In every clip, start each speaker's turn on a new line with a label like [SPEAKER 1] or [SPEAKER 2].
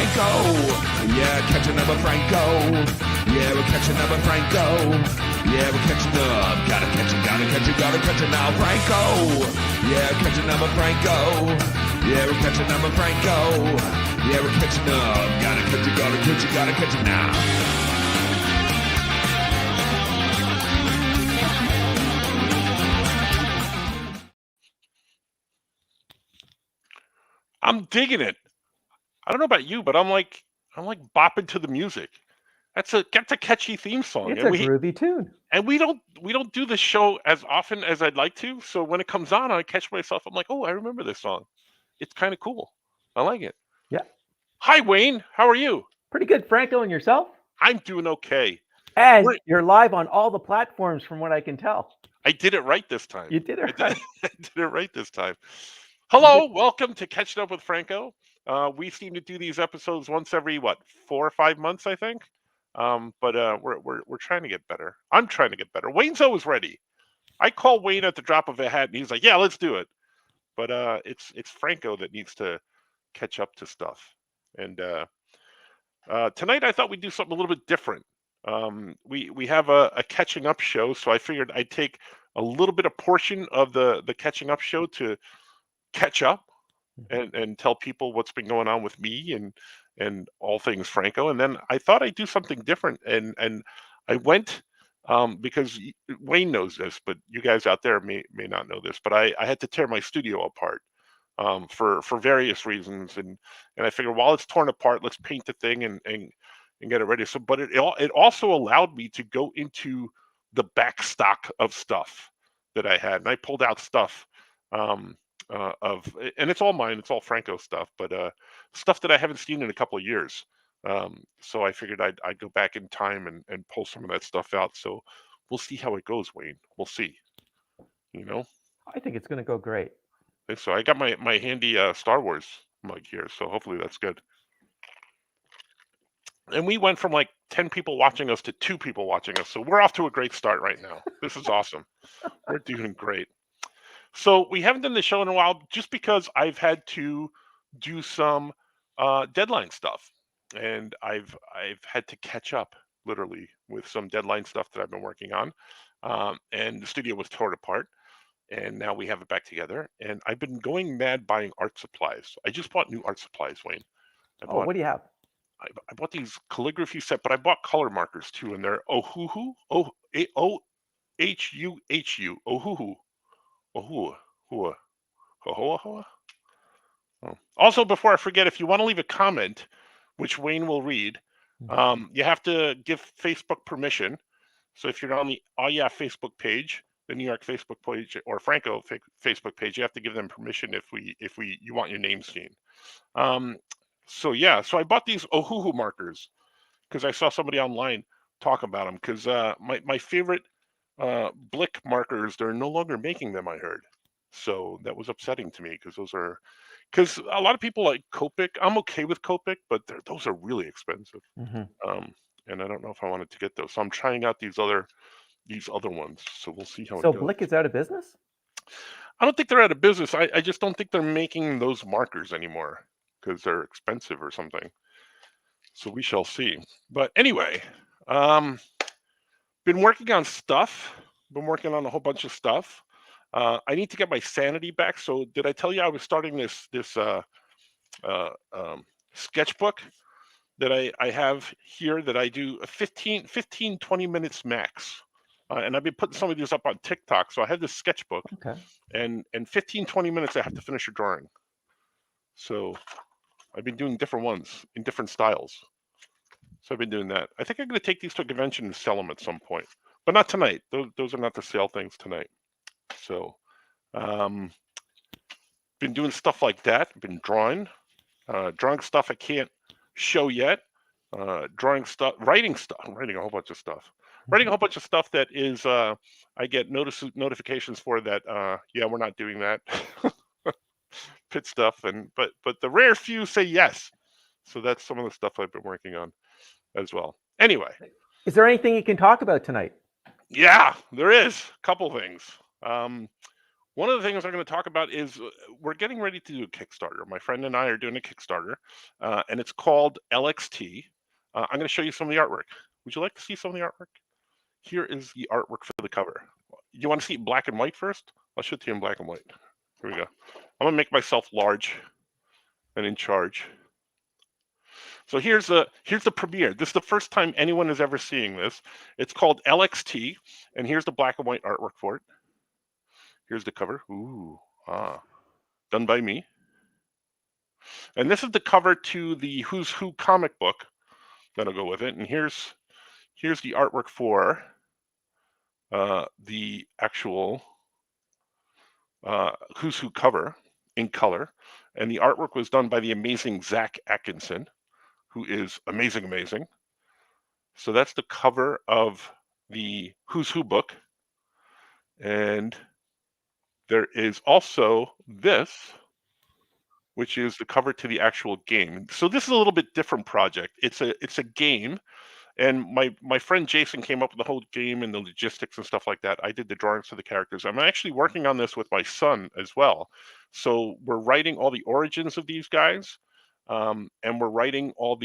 [SPEAKER 1] Franco, yeah, catching up with Franco. Yeah, we're catching up with Franco. Yeah, we're catching up. Gotta catch it now. Franco, yeah, catching up with Franco. Yeah, we're catching up with Franco. Yeah, we're catching up. Gotta catch it now. I'm digging it. I don't know about you, but I'm like bopping to the music. That's a catchy theme song.
[SPEAKER 2] It's a groovy tune.
[SPEAKER 1] And we don't do this show as often as I'd like to. So when it comes on, I catch myself. I'm like, oh, I remember this song. It's kind of cool. I like it.
[SPEAKER 2] Yeah.
[SPEAKER 1] Hi, Wayne. How are you?
[SPEAKER 2] Pretty good, Franco, and yourself?
[SPEAKER 1] I'm doing okay.
[SPEAKER 2] And you're live on all the platforms from what I can tell.
[SPEAKER 1] I did it right this time.
[SPEAKER 2] You did it right.
[SPEAKER 1] I did it right this time. Hello, welcome to Catching Up with Franco. We seem to do these episodes once every 4 or 5 months, I think. But we're trying to get better. I'm trying to get better. Wayne's always ready. I call Wayne at the drop of a hat, and he's like, "Yeah, let's do it." But it's Franco that needs to catch up to stuff. And tonight, I thought we'd do something a little bit different. We have a catching up show, so I figured I'd take a little bit of portion of the catching up show to catch up and tell people what's been going on with me and all things Franco. And then I thought I'd do something different. And I went because Wayne knows this, but you guys out there may not know this, but I had to tear my studio apart for various reasons. And I figured while it's torn apart, let's paint the thing and get it ready. So, but it also allowed me to go into the back stock of stuff that I had. And I pulled out stuff and it's all mine. It's all Franco stuff, but stuff that I haven't seen in a couple of years. So I figured I'd go back in time and pull some of that stuff out. So we'll see how it goes, Wayne. We'll see. You know,
[SPEAKER 2] I think it's going to go great.
[SPEAKER 1] I think so. I got my handy Star Wars mug here, so hopefully that's good. And we went from 10 people watching us to 2 people watching us. So we're off to a great start right now. This is awesome. We're doing great. So we haven't done the show in a while just because I've had to do some deadline stuff. And I've had to catch up literally with some deadline stuff that I've been working on. And the studio was torn apart. And now we have it back together. And I've been going mad buying art supplies. I just bought new art supplies, Wayne.
[SPEAKER 2] What do you have?
[SPEAKER 1] I bought these calligraphy set, but I bought color markers too, and they're Ohuhu, O-H-U-H-U, Ohuhu, Ohua, Hua, Hoa, Hoa. Also, before I forget, if you want to leave a comment, which Wayne will read, you have to give Facebook permission. So if you're on the Facebook page, the New York Facebook page, or Franco Facebook page, you have to give them permission if you want your name seen. So I bought these Ohuhu markers because I saw somebody online talk about them. Because my favorite Blick markers, they're no longer making them, I heard. So that was upsetting to me because a lot of people like Copic. I'm okay with Copic, but those are really expensive. And I don't know if I wanted to get those. So I'm trying out these other ones. So we'll see how it goes.
[SPEAKER 2] So Blick is out of business?
[SPEAKER 1] I don't think they're out of business. I just don't think they're making those markers anymore because they're expensive or something. So we shall see. But anyway, been working on stuff. Been working on a whole bunch of stuff. I need to get my sanity back. So did I tell you I was starting this sketchbook that I have here that I do 15, 20 minutes max. And I've been putting some of these up on TikTok. So I have this sketchbook.
[SPEAKER 2] Okay.
[SPEAKER 1] And 15, 20 minutes, I have to finish a drawing. So I've been doing different ones in different styles. So I've been doing that. I think I'm going to take these to a convention and sell them at some point. But not tonight. Those are not the sale things tonight. So Um, been doing stuff like that. Been drawing stuff I can't show yet. Drawing stuff, writing a whole bunch of stuff. Writing a
[SPEAKER 2] Mhm.
[SPEAKER 1] whole bunch of stuff that is I get notifications for that. Yeah, we're not doing that. Pit stuff, and but the rare few say yes. So that's some of the stuff I've been working on as well. Anyway,
[SPEAKER 2] Is there anything you can talk about tonight?
[SPEAKER 1] yeah, there is a couple things. Um, One of the things I'm going to talk about is we're getting ready to do a Kickstarter. My friend and I are doing a Kickstarter, and it's called LXT. I'm going to show you some of the artwork. Would you like to see some of the artwork? Here is the artwork for the cover. You want to see it in black and white first? I'll show it to you in black and white. Here we go. I'm going to make myself large and in charge. So here's the premiere. This is the first time anyone is ever seeing this. It's called LXT, and here's the black and white artwork for it. Here's the cover. Ooh, done by me. And this is the cover to the Who's Who comic book that'll go with it. And here's the artwork for the actual Who's Who cover in color. And the artwork was done by the amazing Zach Atkinson, who is amazing. So that's the cover of the Who's Who book. And there is also this, which is the cover to the actual game. So this is a little bit different project. It's a game, and my friend Jason came up with the whole game and the logistics and stuff like that. I did the drawings for the characters. I'm actually working on this with my son as well. So we're writing all the origins of these guys, and we're writing all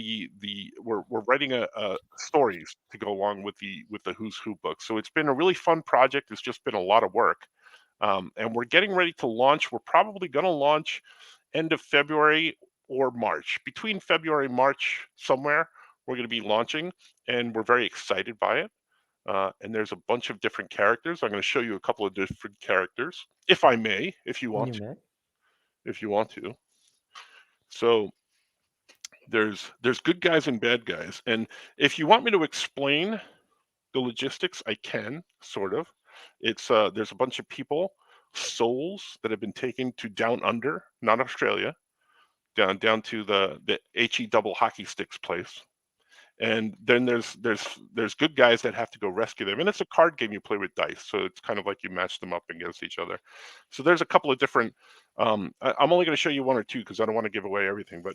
[SPEAKER 1] we're writing a stories to go along with the Who's Who book. So it's been a really fun project. It's just been a lot of work, and we're getting ready to launch. We're probably going to launch end of February or March. Between February and March, somewhere, we're going to be launching, and we're very excited by it. And there's a bunch of different characters. I'm going to show you a couple of different characters, if I may, if you want
[SPEAKER 2] You
[SPEAKER 1] to,
[SPEAKER 2] may.
[SPEAKER 1] if you want to. So there's good guys and bad guys, and if you want me to explain the logistics, I can sort of. It's there's a bunch of people, souls that have been taken to down under, not Australia, down to the HE double hockey sticks place. And then there's good guys that have to go rescue them, and it's a card game. You play with dice, so it's kind of like you match them up against each other. So there's a couple of different. I'm only going to show you one or two because I don't want to give away everything. But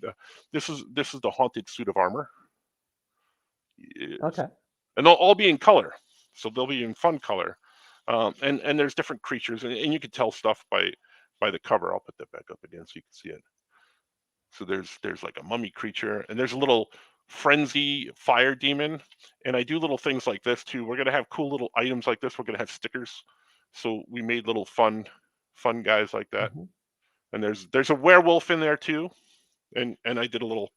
[SPEAKER 1] this is the haunted suit of armor. Yes.
[SPEAKER 2] Okay.
[SPEAKER 1] And they'll all be in color, so they'll be in fun color. And there's different creatures, and you can tell stuff by the cover. I'll put that back up again so you can see it. So there's like a mummy creature, and there's a little frenzy fire demon, and I do little things like this too. We're gonna have cool little items like this. We're gonna have stickers, so we made little fun guys like that.
[SPEAKER 2] Mhm.
[SPEAKER 1] And there's a werewolf in there too, and I did a little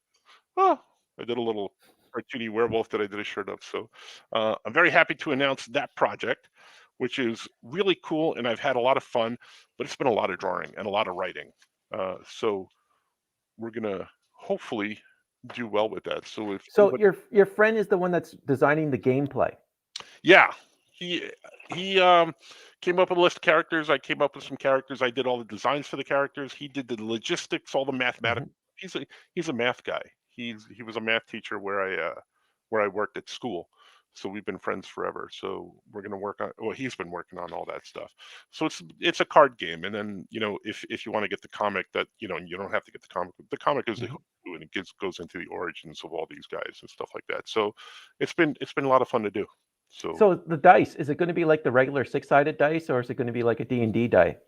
[SPEAKER 1] oh, I did a little cartoony werewolf that I did a shirt of. So I'm very happy to announce that project, which is really cool, and I've had a lot of fun, but it's been a lot of drawing and a lot of writing. So we're gonna hopefully do well with that. So if
[SPEAKER 2] So your friend is the one that's designing the gameplay.
[SPEAKER 1] yeah, he came up with a list of characters. I came up with some characters. I did all the designs for the characters. He did the logistics, all the mathematics.
[SPEAKER 2] Mhm.
[SPEAKER 1] He's a math guy. He was a math teacher where I worked at school. So we've been friends forever. So we're gonna work on. Well, he's been working on all that stuff. So it's a card game, and then if you want to get the comic, that you don't have to get the comic. The comic is the
[SPEAKER 2] Mhm.
[SPEAKER 1] and it goes into the origins of all these guys and stuff like that. So it's been a lot of fun to do. So
[SPEAKER 2] So the dice, is it going to be like the regular six-sided dice, or is it going to be like a D&D die?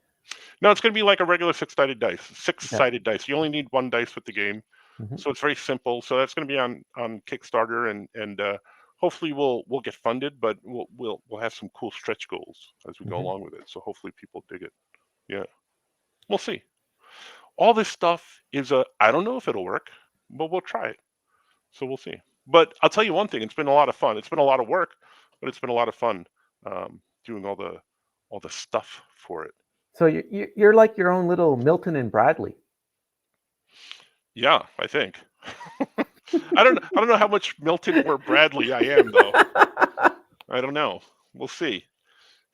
[SPEAKER 1] no, it's going to be like a regular six-sided dice.
[SPEAKER 2] Okay.
[SPEAKER 1] Six-sided dice. You only need one dice with the game,
[SPEAKER 2] Mhm.
[SPEAKER 1] so it's very simple. So that's going to be on Kickstarter, and hopefully we'll get funded, but we'll have some cool stretch goals as we go
[SPEAKER 2] Mhm.
[SPEAKER 1] along with it. So hopefully people dig it. Yeah, we'll see. All this stuff is I don't know if it'll work, but we'll try it. So we'll see. But I'll tell you one thing: it's been a lot of fun. It's been a lot of work, but it's been a lot of fun doing all the stuff for it.
[SPEAKER 2] So you're like your own little Milton and Bradley.
[SPEAKER 1] Yeah, I think. I don't know how much Milton or Bradley I am though. I don't know. We'll see.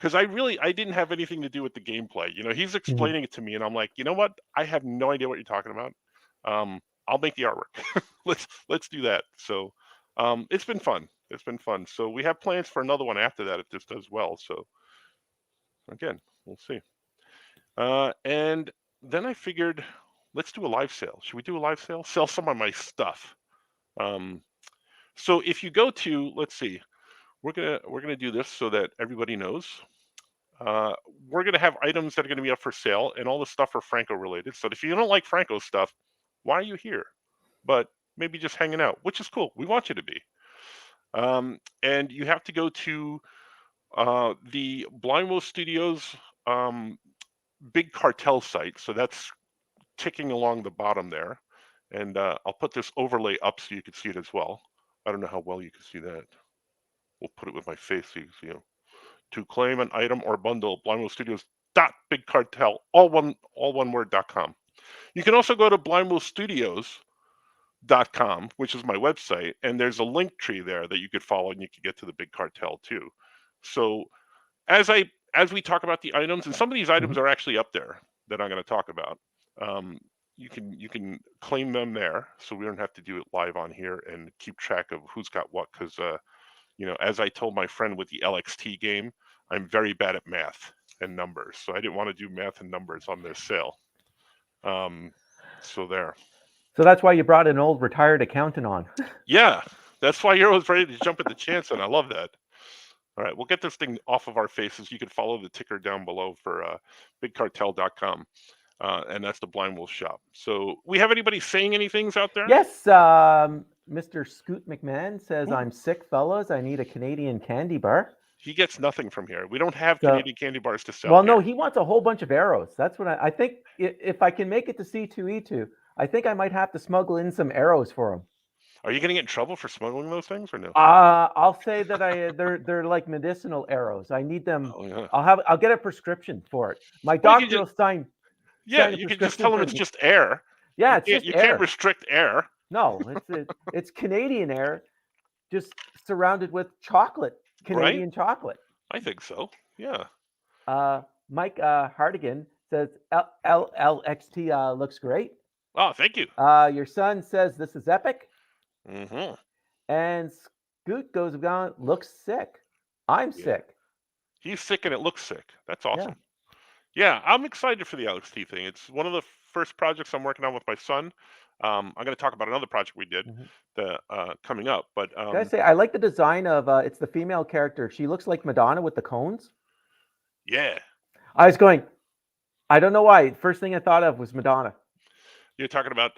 [SPEAKER 1] because I didn't have anything to do with the gameplay. He's
[SPEAKER 2] Mhm.
[SPEAKER 1] explaining it to me, and I'm like, you know what? I have no idea what you're talking about. I'll make the artwork. Let's do that. So, it's been fun. It's been fun. So we have plans for another one after that if this does well. So again, we'll see. And then I figured, let's do a live sale. Should we do a live sale? Sell some of my stuff. Um, so if you go to, let's see, we're gonna do this so that everybody knows. Uh, we're gonna have items that are gonna be up for sale, and all the stuff are Franco related. So if you don't like Franco stuff, why are you here? But maybe just hanging out, which is cool. We want you to be. And you have to go to the Blindwell Studios big cartel site. So that's ticking along the bottom there. And I'll put this overlay up so you can see it as well. I don't know how well you can see that. We'll put it with my face so you can see it. To claim an item or bundle, Blindwell Studios dot big cartel all one word.com. You can also go to blindwellstudios.com, which is my website, and there's a link tree there that you could follow and you can get to the big cartel too. So as I as we talk about the items, and some of these items
[SPEAKER 2] Mhm.
[SPEAKER 1] are actually up there that I'm going to talk about. Um, you can claim them there, so we don't have to do it live on here and keep track of who's got what. Because as I told my friend with the LXT game, I'm very bad at math and numbers, so I didn't want to do math and numbers on this sale. Um, so there.
[SPEAKER 2] So that's why you brought an old retired accountant on.
[SPEAKER 1] Yeah, that's why you're always ready to jump at the chance, and I love that. All right, we'll get this thing off of our faces. You can follow the ticker down below for bigcartel.com, and that's the Blind Wolf shop. So, we have anybody saying anything's out there?
[SPEAKER 2] Yes, Mr. Scoot McMahon says,
[SPEAKER 1] Ooh,
[SPEAKER 2] I'm sick, fellas. I need a Canadian candy bar.
[SPEAKER 1] he gets nothing from here. We don't have
[SPEAKER 2] So,
[SPEAKER 1] Canadian candy bars to sell
[SPEAKER 2] well, no,
[SPEAKER 1] here.
[SPEAKER 2] he wants a whole bunch of arrows. That's what I think. If I can make it to C2E2, I think I might have to smuggle in some arrows for him.
[SPEAKER 1] Are you going to get in trouble for smuggling those things or no?
[SPEAKER 2] I'll say that they're like medicinal arrows. I need them.
[SPEAKER 1] Oh yeah.
[SPEAKER 2] I'll get a prescription for it. My
[SPEAKER 1] Well, you can
[SPEAKER 2] doctor will sign a
[SPEAKER 1] you can just
[SPEAKER 2] prescription
[SPEAKER 1] tell them
[SPEAKER 2] for
[SPEAKER 1] it's
[SPEAKER 2] me.
[SPEAKER 1] just air.
[SPEAKER 2] Yeah, it's just
[SPEAKER 1] You can't
[SPEAKER 2] air.
[SPEAKER 1] restrict air,
[SPEAKER 2] No, it's Canadian air, just surrounded with chocolate,
[SPEAKER 1] right?
[SPEAKER 2] Canadian chocolate.
[SPEAKER 1] I think so. Yeah.
[SPEAKER 2] Mike Hardigan says LXT looks great.
[SPEAKER 1] Oh, thank you.
[SPEAKER 2] Your son says this is epic,
[SPEAKER 1] Mm-hmm.
[SPEAKER 2] and Scoot goes down looks sick. I'm
[SPEAKER 1] Yeah.
[SPEAKER 2] sick.
[SPEAKER 1] He's sick and it looks sick. That's
[SPEAKER 2] Yeah.
[SPEAKER 1] awesome. Yeah, I'm excited for the LXT thing. It's one of the first projects I'm working on with my son. I'm going to talk about another project we did
[SPEAKER 2] Mhm.
[SPEAKER 1] the coming up, but
[SPEAKER 2] Gotta say, I like the design of it's the female character. She looks like Madonna with the cones.
[SPEAKER 1] yeah,
[SPEAKER 2] I was going, I don't know why. First thing I thought of was Madonna.
[SPEAKER 1] you're talking about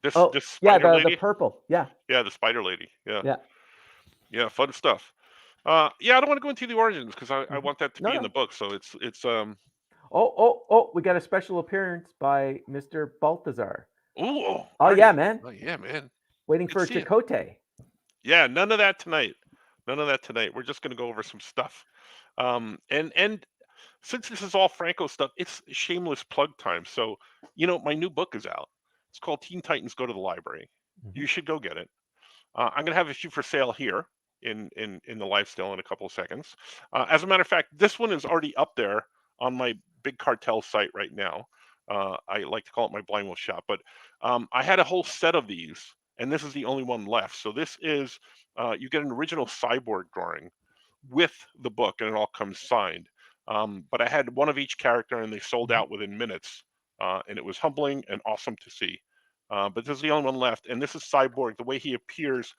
[SPEAKER 1] this
[SPEAKER 2] Oh,
[SPEAKER 1] this
[SPEAKER 2] yeah,
[SPEAKER 1] spider
[SPEAKER 2] the
[SPEAKER 1] lady.
[SPEAKER 2] purple. Yeah,
[SPEAKER 1] Yeah, the spider lady. Yeah,
[SPEAKER 2] yeah.
[SPEAKER 1] yeah, fun stuff. Yeah, I don't want to go into the origins because I
[SPEAKER 2] Mhm.
[SPEAKER 1] want that to
[SPEAKER 2] No,
[SPEAKER 1] be in the
[SPEAKER 2] no.
[SPEAKER 1] book. So it's
[SPEAKER 2] Oh, we got a special appearance by Mr. Baltazar.
[SPEAKER 1] ooh,
[SPEAKER 2] Oh yeah,
[SPEAKER 1] Artie.
[SPEAKER 2] man.
[SPEAKER 1] Oh yeah, man.
[SPEAKER 2] Waiting
[SPEAKER 1] Good to
[SPEAKER 2] for
[SPEAKER 1] see you.
[SPEAKER 2] Chakotay.
[SPEAKER 1] Yeah, none of that tonight. None of that tonight. We're just gonna go over some stuff. And since this is all Franco stuff, it's shameless plug time. So, my new book is out. It's called Teen Titans Go to the Library.
[SPEAKER 2] Mhm.
[SPEAKER 1] You should go get it. I'm gonna have a few for sale here in the lifestyle in a couple of seconds. As a matter of fact, this one is already up there on my big cartel site right now. I like to call it my blind wolf shop, but I had a whole set of these, and this is the only one left. So this is you get an original cyborg drawing with the book, and it all comes signed. But I had one of each character, and they sold
[SPEAKER 2] Mhm.
[SPEAKER 1] out within minutes, and it was humbling and awesome to see. But this is the only one left, and this is Cyborg, the way he appears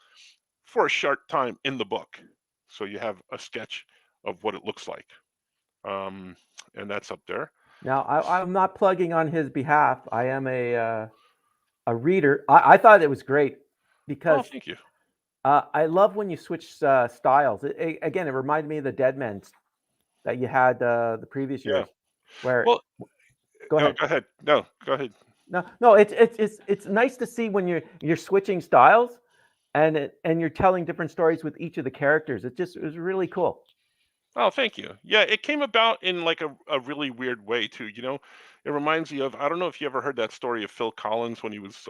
[SPEAKER 1] for a short time in the book. So you have a sketch of what it looks like, um, and that's up there.
[SPEAKER 2] Now, I'm not plugging on his behalf. I am a reader. I thought it was great
[SPEAKER 1] Oh,
[SPEAKER 2] because
[SPEAKER 1] thank you.
[SPEAKER 2] I love when you switch styles. Again, it reminded me of the Deadman that you had the previous
[SPEAKER 1] Yeah.
[SPEAKER 2] years. Where
[SPEAKER 1] Well,
[SPEAKER 2] go
[SPEAKER 1] no,
[SPEAKER 2] ahead.
[SPEAKER 1] go ahead. No, go ahead.
[SPEAKER 2] No, it's nice to see when you're switching styles and you're telling different stories with each of the characters. It was really cool.
[SPEAKER 1] Oh, thank you. Yeah, it came about in like a really weird way too. It reminds me of I don't know if you ever heard that story of Phil Collins when he was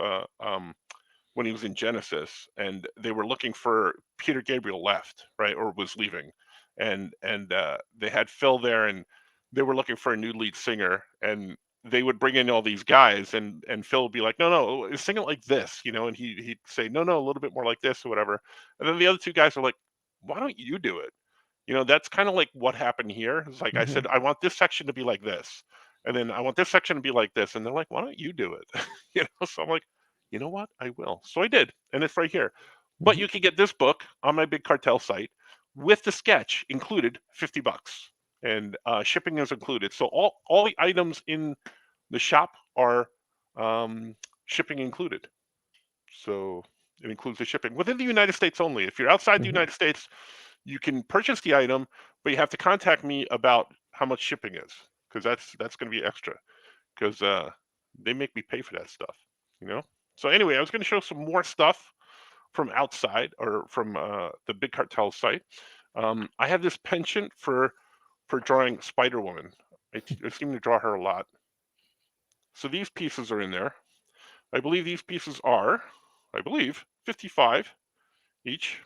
[SPEAKER 1] when he was in Genesis, and they were looking for Peter Gabriel left, right, or was leaving, and they had Phil there, and they were looking for a new lead singer, and they would bring in all these guys, and Phil would be like, no, no, sing it like this, and he'd say, no, no, a little bit more like this or whatever, and then the other two guys are like, why don't you do it? That's kind of like what happened here. It's like I
[SPEAKER 2] Hmm.
[SPEAKER 1] said, I want this section to be like this, and then I want this section to be like this, and they're like, why don't you do it? So I'm like, you know what? I will. So I did, and it's right here. But
[SPEAKER 2] Hmm.
[SPEAKER 1] you can get this book on my Big Cartel site with the sketch included, $50, and shipping is included. So all the items in the shop are shipping included. So it includes the shipping within the United States only. If you're outside the
[SPEAKER 2] Hmm.
[SPEAKER 1] United States, you can purchase the item, but you have to contact me about how much shipping is, because that's going to be extra, because they make me pay for that stuff, you know. So anyway, I was going to show some more stuff from outside, or from the Big Cartel site. I have this penchant for drawing Spider Woman. I seem to draw her a lot. So these pieces are in there. I believe these pieces are, I believe, 55 each,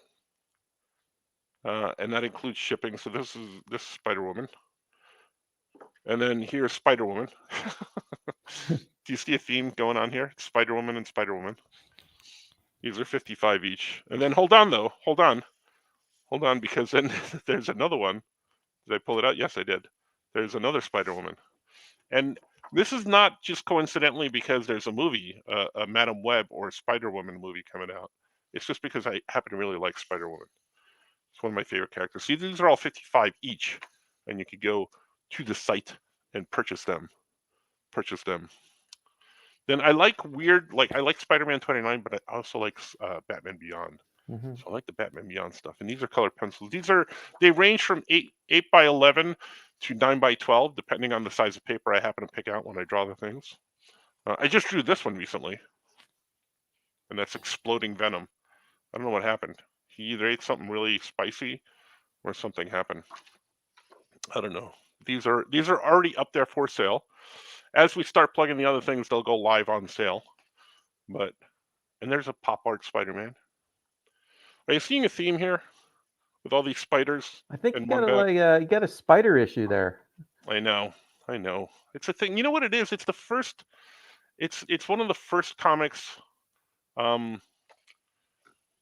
[SPEAKER 1] and that includes shipping. So this is Spider Woman. And then here's Spider Woman. Do you see a theme going on here? Spider Woman and Spider Woman. These are 55 each. And then hold on, though. Hold on, because then there's another one. Did I pull it out? Yes, I did. There's another Spider Woman. And this is not just coincidentally because there's a movie, a Madam Web or Spider Woman movie coming out. It's just because I happen to really like Spider Woman. It's one of my favorite characters. See, these are all 55 each. And you could go to the site and purchase them. Purchase them. Then I like weird, like I like Spider-Man 29, but I also like Batman Beyond.
[SPEAKER 2] Hmm.
[SPEAKER 1] So I like the Batman Beyond stuff. And these are colored pencils. They range from 8 by 11 to 9 by 12, depending on the size of paper I happen to pick out when I draw the things. I just drew this one recently, and that's Exploding Venom. I don't know what happened. He either ate something really spicy or something happened. I don't know. These are already up there for sale. As we start plugging the other things, they'll go live on sale. But and there's a pop art Spider-Man. Are you seeing a theme here with all these spiders
[SPEAKER 2] I think
[SPEAKER 1] in
[SPEAKER 2] you
[SPEAKER 1] one
[SPEAKER 2] got a
[SPEAKER 1] bag?
[SPEAKER 2] you got a spider issue there.
[SPEAKER 1] I know, I know. It's a thing. You know what it is? It's the first. It's one of the first comics um,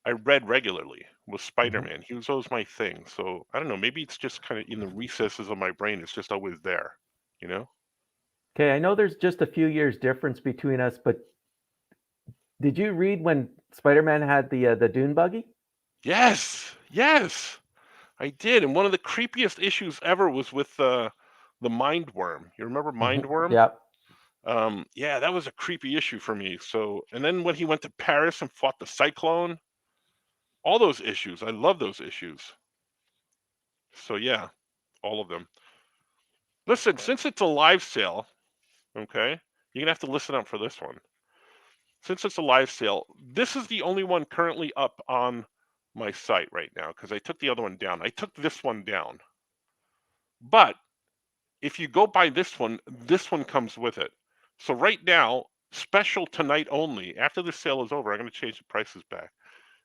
[SPEAKER 1] I read regularly was
[SPEAKER 2] Hmm.
[SPEAKER 1] Spider-Man. He was always my thing. So I don't know. Maybe it's just kind of in the recesses of my brain. It's just always there. You know?
[SPEAKER 2] Okay, I know there's just a few years difference between us, but did you read when Spider-Man had the Dune buggy?
[SPEAKER 1] Yes, yes, I did. And one of the creepiest issues ever was with the Mind Worm. You remember
[SPEAKER 2] Hmm.
[SPEAKER 1] Mind Worm?
[SPEAKER 2] Yeah.
[SPEAKER 1] Yeah, that was a creepy issue for me. So, and then when he went to Paris and fought the Cyclone, all those issues, I love those issues. So yeah, all of them. Listen, since it's a live sale, okay, you're gonna have to listen up for this one. Since it's a live sale, this is the only one currently up on my site right now because I took the other one down. I took this one down, but if you go buy this one comes with it. So right now, special tonight only. After the sale is over, I'm going to change the prices back.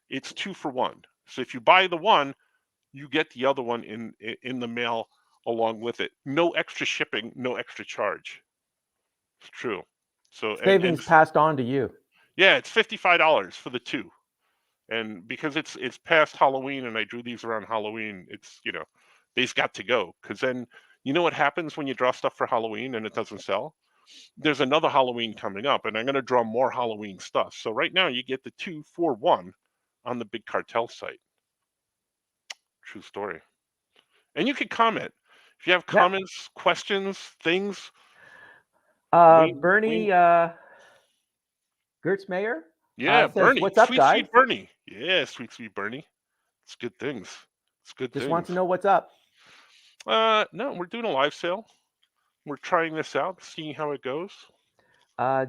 [SPEAKER 1] It's 2 for 1. So if you buy the one, you get the other one in the mail along with it. No extra shipping, no extra charge. It's true. So and
[SPEAKER 2] Savings passed on to you.
[SPEAKER 1] yeah, it's $55 for the two. And because it's past Halloween and I drew these around Halloween, it's they've got to go, because then you know what happens when you draw stuff for Halloween and it doesn't sell? There's another Halloween coming up, and I'm going to draw more Halloween stuff. So right now you get the 2 for 1 on the Big Cartel site. True story. And you can comment if you have
[SPEAKER 2] Yeah.
[SPEAKER 1] comments, questions, things. Wayne,
[SPEAKER 2] Bernie Gertz Mayer
[SPEAKER 1] yeah,
[SPEAKER 2] says,
[SPEAKER 1] Bernie,
[SPEAKER 2] "What's up,
[SPEAKER 1] sweet
[SPEAKER 2] guys?
[SPEAKER 1] sweet Bernie, yeah, sweet sweet Bernie. It's good things. It's good
[SPEAKER 2] Just
[SPEAKER 1] things.
[SPEAKER 2] wants to know what's up."
[SPEAKER 1] No, we're doing a live sale. We're trying this out, seeing how it goes.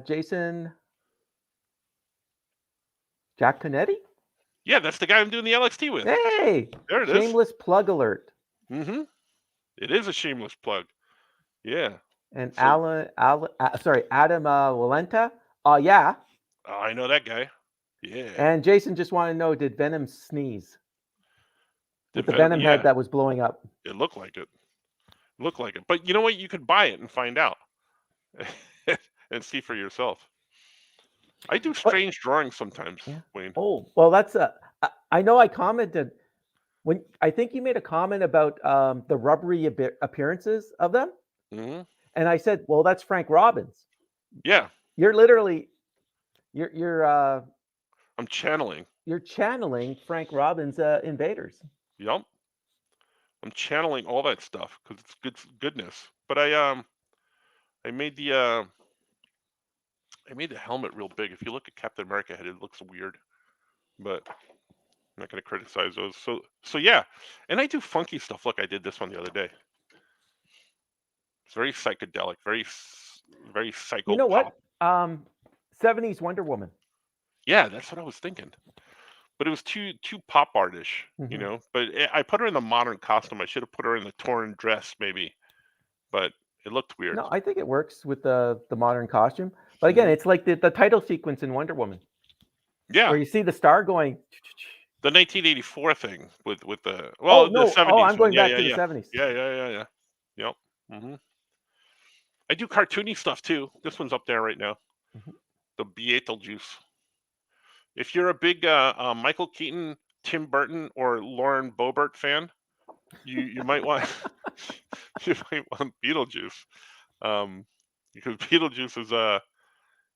[SPEAKER 2] Jason Jack Canetti?
[SPEAKER 1] Yeah, that's the guy I'm doing the LXT with.
[SPEAKER 2] Hey,
[SPEAKER 1] There it is.
[SPEAKER 2] shameless plug alert.
[SPEAKER 1] Mm-hmm. It is a shameless plug. Yeah.
[SPEAKER 2] And
[SPEAKER 1] So
[SPEAKER 2] Adam Walenta. Yeah.
[SPEAKER 1] I know that guy. Yeah.
[SPEAKER 2] And Jason just wanted to know, did Venom sneeze with the Venom head
[SPEAKER 1] Yeah,
[SPEAKER 2] that was blowing up?
[SPEAKER 1] it looked like it. Looked like it. But you know what? You could buy it and find out and see for yourself. I do
[SPEAKER 2] But
[SPEAKER 1] strange drawings sometimes,
[SPEAKER 2] yeah.
[SPEAKER 1] Wayne.
[SPEAKER 2] Oh, well, that's I know I commented when I think you made a comment about the rubbery appearances of them,
[SPEAKER 1] Hmm.
[SPEAKER 2] and I said, well, that's Frank Robbins.
[SPEAKER 1] Yeah,
[SPEAKER 2] You're literally you're you're uh,
[SPEAKER 1] I'm channeling.
[SPEAKER 2] you're channeling Frank Robbins' Invaders.
[SPEAKER 1] Yup. I'm channeling all that stuff because it's goodness. But I made the helmet real big. If you look at Captain America head, it looks weird. But I'm not gonna criticize those. So yeah, and I do funky stuff. Look, I did this one the other day. It's very psychedelic, very
[SPEAKER 2] You
[SPEAKER 1] psycho
[SPEAKER 2] know
[SPEAKER 1] pop.
[SPEAKER 2] what? 70s Wonder Woman.
[SPEAKER 1] Yeah, that's what I was thinking. But it was too pop artish, you
[SPEAKER 2] Hmm.
[SPEAKER 1] know. But I put her in the modern costume. I should have put her in the torn dress, maybe. But it looked weird.
[SPEAKER 2] No, I think it works with the modern costume. But again,
[SPEAKER 1] Hmm.
[SPEAKER 2] it's like the title sequence in Wonder Woman,
[SPEAKER 1] Yeah,
[SPEAKER 2] where you see the star going.
[SPEAKER 1] the 1984 thing with the
[SPEAKER 2] Oh
[SPEAKER 1] the
[SPEAKER 2] no! Oh,
[SPEAKER 1] 70s
[SPEAKER 2] I'm
[SPEAKER 1] one.
[SPEAKER 2] going
[SPEAKER 1] Yeah,
[SPEAKER 2] back
[SPEAKER 1] yeah,
[SPEAKER 2] to the
[SPEAKER 1] yeah,
[SPEAKER 2] 70s.
[SPEAKER 1] yeah. Yep. Hmm. I do cartoony stuff too. This one's up there right now.
[SPEAKER 2] Mhm.
[SPEAKER 1] The Beetlejuice. If you're a big Michael Keaton, Tim Burton, or Lauren Boebert fan, you might want you might want Beetlejuice. Um, because Beetlejuice is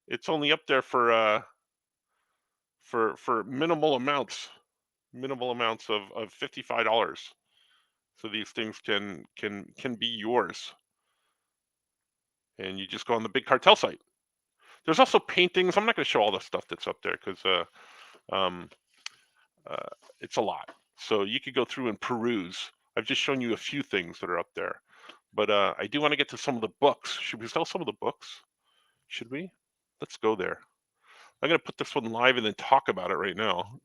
[SPEAKER 1] it's only up there for minimal amounts of $55. So these things can be yours, and you just go on the big cartel site. There's also paintings. I'm not going to show all the stuff that's up there because um, uh, it's a lot. So you could go through and peruse. I've just shown you a few things that are up there, but I do want to get to some of the books. Should we sell some of the books? Should we? Let's go there. I'm going to put this one live and then talk about it right now.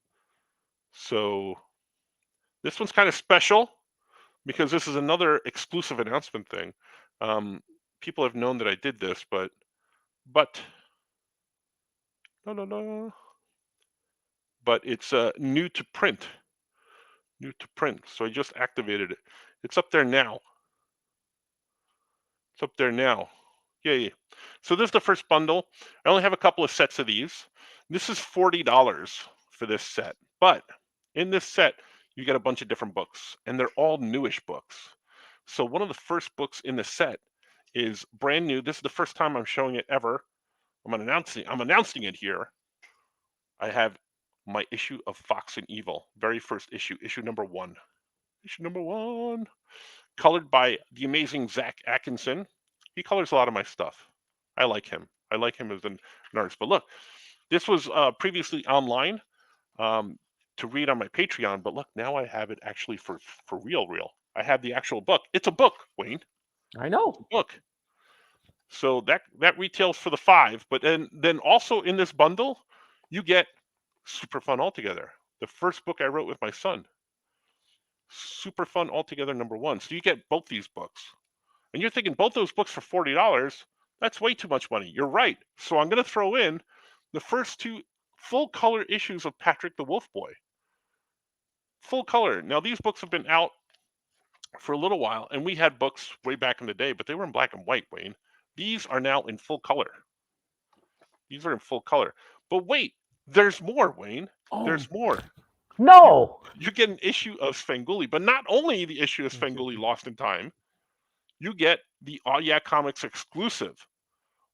[SPEAKER 1] So this one's kind of special because this is another exclusive announcement thing. Um, People have known that I did this, but no no no, but it's new to print, new to print. So I just activated it. It's up there now. It's up there now. Yay! So this is the first bundle. I only have a couple of sets of these. This is $40 for this set, but in this set you get a bunch of different books, and they're all newish books. So one of the first books in the set is brand new. This is the first time I'm showing it ever. I'm announcing it here. I have my issue of Fox and Evil, very first issue, issue number one. Issue number one, colored by the amazing Zach Atkinson. He colors a lot of my stuff. I like him. I like him as an artist. But look, this was previously online um, to read on my Patreon. But look, now I have it actually for real, real. I have the actual book. It's a book, Wayne.
[SPEAKER 2] I
[SPEAKER 1] It's a
[SPEAKER 2] know.
[SPEAKER 1] book. So that retails for the five. But then also in this bundle, you get Super Fun Altogether, the first book I wrote with my son. Super Fun Altogether number one. So you get both these books. And you're thinking both those books for $40, that's way too much money. You're right. So I'm going to throw in the first two full color issues of Patrick the Wolf Boy. Full color. Now, these books have been out for a little while, and we had books way back in the day, but they were in black and white, Wayne. These are now in full color. These are in full color. But wait, there's more, Wayne.
[SPEAKER 2] Oh
[SPEAKER 1] There's more. You,
[SPEAKER 2] no!
[SPEAKER 1] you get an issue of Svengoolie, but not only the issue of Svengoolie Lost in Time, you get the Oh Yeah Comics exclusive.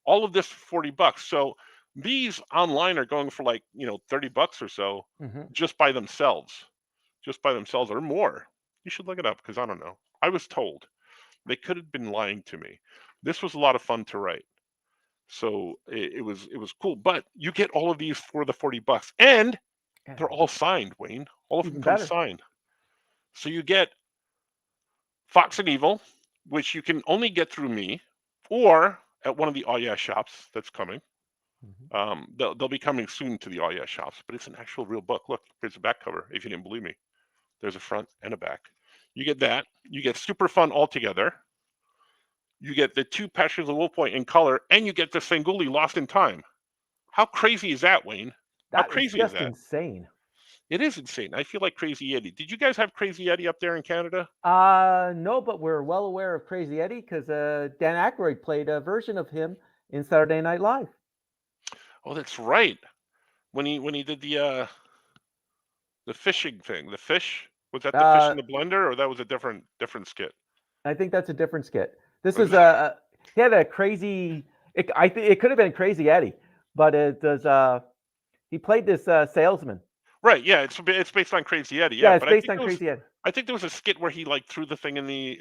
[SPEAKER 1] All of this for $40. So these online are going for like, $30 or so
[SPEAKER 2] Hmm.
[SPEAKER 1] just by themselves. Just by themselves or more. You should look it up because I don't know. I was told. They could have been lying to me. This was a lot of fun to write. So it was cool. But you get all of these for the $40. And
[SPEAKER 2] Yeah,
[SPEAKER 1] they're all signed, Wayne. All of them
[SPEAKER 2] even
[SPEAKER 1] come
[SPEAKER 2] better.
[SPEAKER 1] signed. So you get Fox and Evil, which you can only get through me, or at one of the Oh Yeah shops that's coming.
[SPEAKER 2] Hmm.
[SPEAKER 1] They'll be coming soon to the Oh Yeah shops, but it's an actual real book. Look, here's a back cover. If you didn't believe me, there's a front and a back. You get that. You get Super Fun Altogether. You get the two Passions of Wolf Point in color, and you get the Svengoolie Lost in Time. How crazy is that, Wayne? How
[SPEAKER 2] That is
[SPEAKER 1] crazy is
[SPEAKER 2] just
[SPEAKER 1] that?
[SPEAKER 2] insane.
[SPEAKER 1] It is insane. I feel like Crazy Eddie. Did you guys have Crazy Eddie up there in Canada?
[SPEAKER 2] No, but we're well aware of Crazy Eddie because Dan Aykroyd played a version of him in Saturday Night Live.
[SPEAKER 1] Oh, that's right. When he did the fishing thing. The fish? Was that the fish
[SPEAKER 2] Uh,
[SPEAKER 1] in the blender or that was a different skit?
[SPEAKER 2] I think that's a different skit. This
[SPEAKER 1] Was
[SPEAKER 2] is he had a crazy. I think it could have been Crazy Eddie, but it does. He played this salesman.
[SPEAKER 1] Right, yeah, it's based on Crazy Eddie, yeah,
[SPEAKER 2] Yeah, it's
[SPEAKER 1] but I
[SPEAKER 2] based
[SPEAKER 1] think
[SPEAKER 2] on
[SPEAKER 1] there was
[SPEAKER 2] Crazy Eddie.
[SPEAKER 1] I think there was a skit where he like threw the thing in the